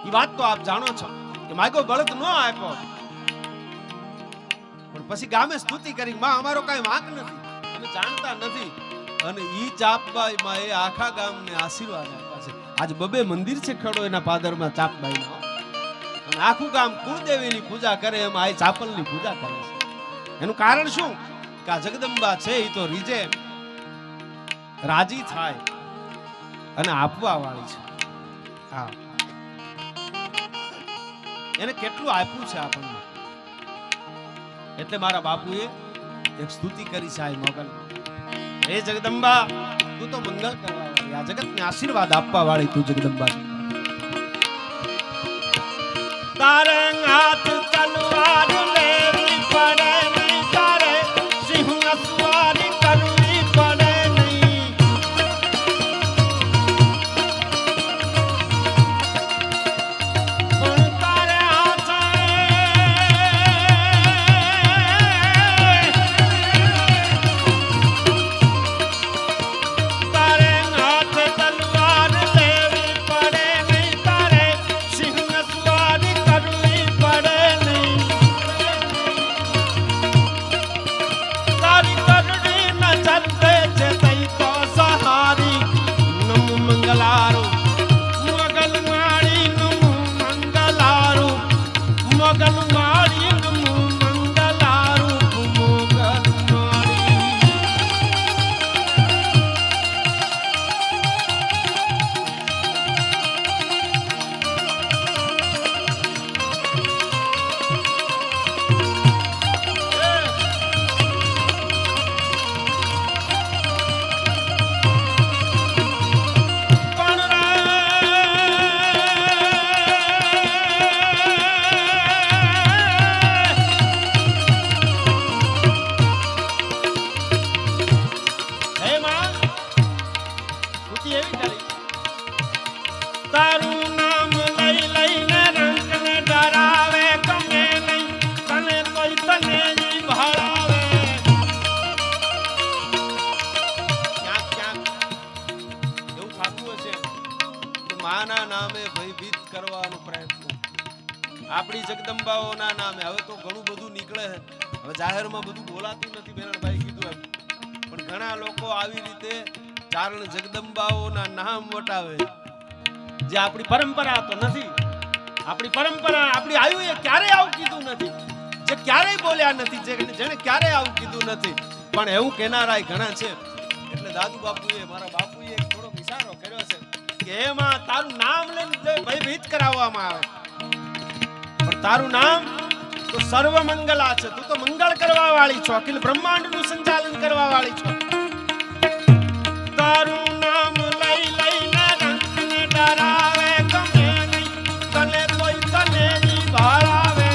એ વાત તો આપ જાણો છો કે માગો બળદ ન આપ્યો, પણ પછી ગામે સ્તુતિ કરી, માં અમારો કઈ વાંક નથી, અમે જાણતા નથી. અને ઈ ચાંપબાઈ માં એ આખા ગામને આશીર્વાદ આપ્યા છે. આજ બબે મંદિર છે ખેડો એના પાદરમાં ચાંપબાઈના, અને આખું ગામ કુળદેવીની પૂજા કરે એમ આ ચાપલની પૂજા કરે છે. એનું કારણ શું કે આ જગદંબા છે એ તો રીજે રાજી થાય અને આપવા વાળી છે. હા, એને કેટલું આપ્યું છે આપણને. એટલે મારા બાપુએ એક સ્તુતિ કરી છે આ મોગલ, હે જગદંબા તું તો મંગલ કરવા વાળી, આ જગતને આશીર્વાદ આપવા વાળી તું જગદંબા છે. તારે હાથ તલવાર લેવી પડે નહીં, તારે સિંહ સવારી કરવી પડે નહીં. પણ તારે હાથે તારે હાથ તલવાર લેવી પડે નહીં, તારે સિંહ સવારી કરવી પડે નહીં. તારી કરડી નજર તે છે તઈ તો સહારી. નમ મંગલારું મોગલ માળી, નમ મંગલારું મોગલ માળી, નમ મંગલારું મોગલ માળી. પણ હે માં, સ્તુતિ એવી કરી, તારું નામ લઈ લઈને રંગને ડરાવે, ગમે નહીં તને કોઈ તને ઈ ભાળાવે. ક્યાંક ક્યાંક એવું થતું હશે કે માના નામે ભયભીત કરવાનો પ્રયત્ન, આપણી જગદંબાઓના નામે. હવે તો ઘણું બધું નીકળે છે, હવે જાહેરમાં બધું બોલાતું નથી, બેરણભાઈ કીધું એમ. પણ ઘણા લોકો આવી રીતે ચારણ જગદંબાઓના નામ વટાવે, જે આપણી પરંપરા તો નથી. આપણી પરંપરા, આપણી આયુએ ક્યારેય આવું કીધું નથી, જે ક્યારેય બોલ્યા નથી, જેને ક્યારેય આવું કીધું નથી. પણ એવું કેનારાય ઘણા છે. એટલે દાદુ બાપુએ મારા બાપુએ એક થોડો ઇશારો કર્યો છે કે એમાં તારું નામ લઈને ભયભીત કરાવવામાં આવે, પણ તારું નામ તો સર્વ મંગલા છે. તું તો મંગળ કરવા વાળી છો, અખિલ બ્રહ્માંડ નું સંચાલન કરવા વાળી છો. તારું નામ લઈ લઈને રંગને ડરાવે, ગમે નહીં તને કોઈ તને ની ભાળાવે.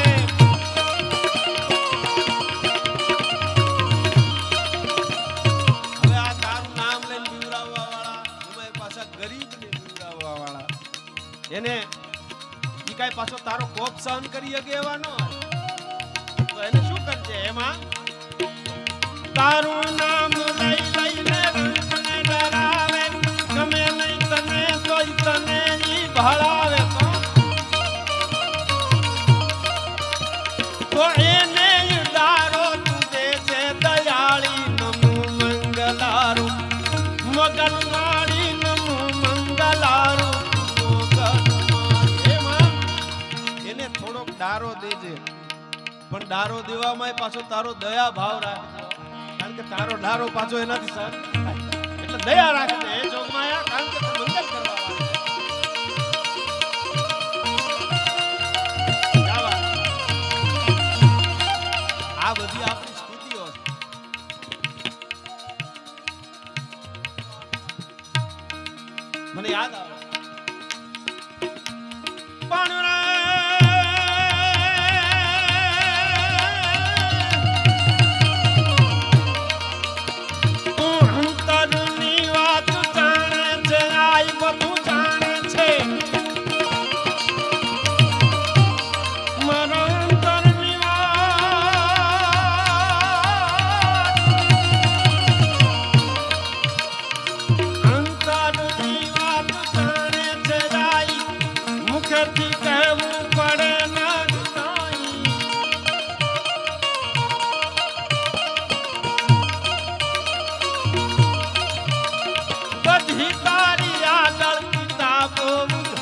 હવે આ તારું નામ લઈને બીવડાવવા વાળા, એમાં પાછા ગરીબ ને બીવડાવવા વાળા, એને ઈ કાઈ પાછો તારો કોપ સહન કરી શકે એવા ન હોય, તો એને શું કરજે? એમાં તારું નામ લઈ લઈને રંગને ડરાવે, ગમે નહીં તને કોઈ તને ની ભાળાવે. તો એને દારો તુજે છે દયાળી, નમો મંગલારું મગલ માળી, નમો મંગલારું મગલ માળી. એમાં એને થોડોક ડારો દેજે, પણ ડારો દેવામાં પાછો તારો દયા ભાવ રાખજો, કારણ કે તારો ડારો પાછો એનાથી સહન ન થાય. એટલે દયા રાખજે હે જોગમાયા, કારણ કે તું મંગલ કરવા વાળી છે. જાવા. આ બધી આપણી સ્તુતિઓ છે. મને યાદ આવે પણ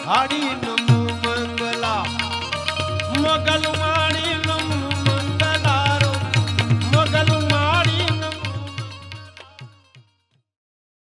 હાડી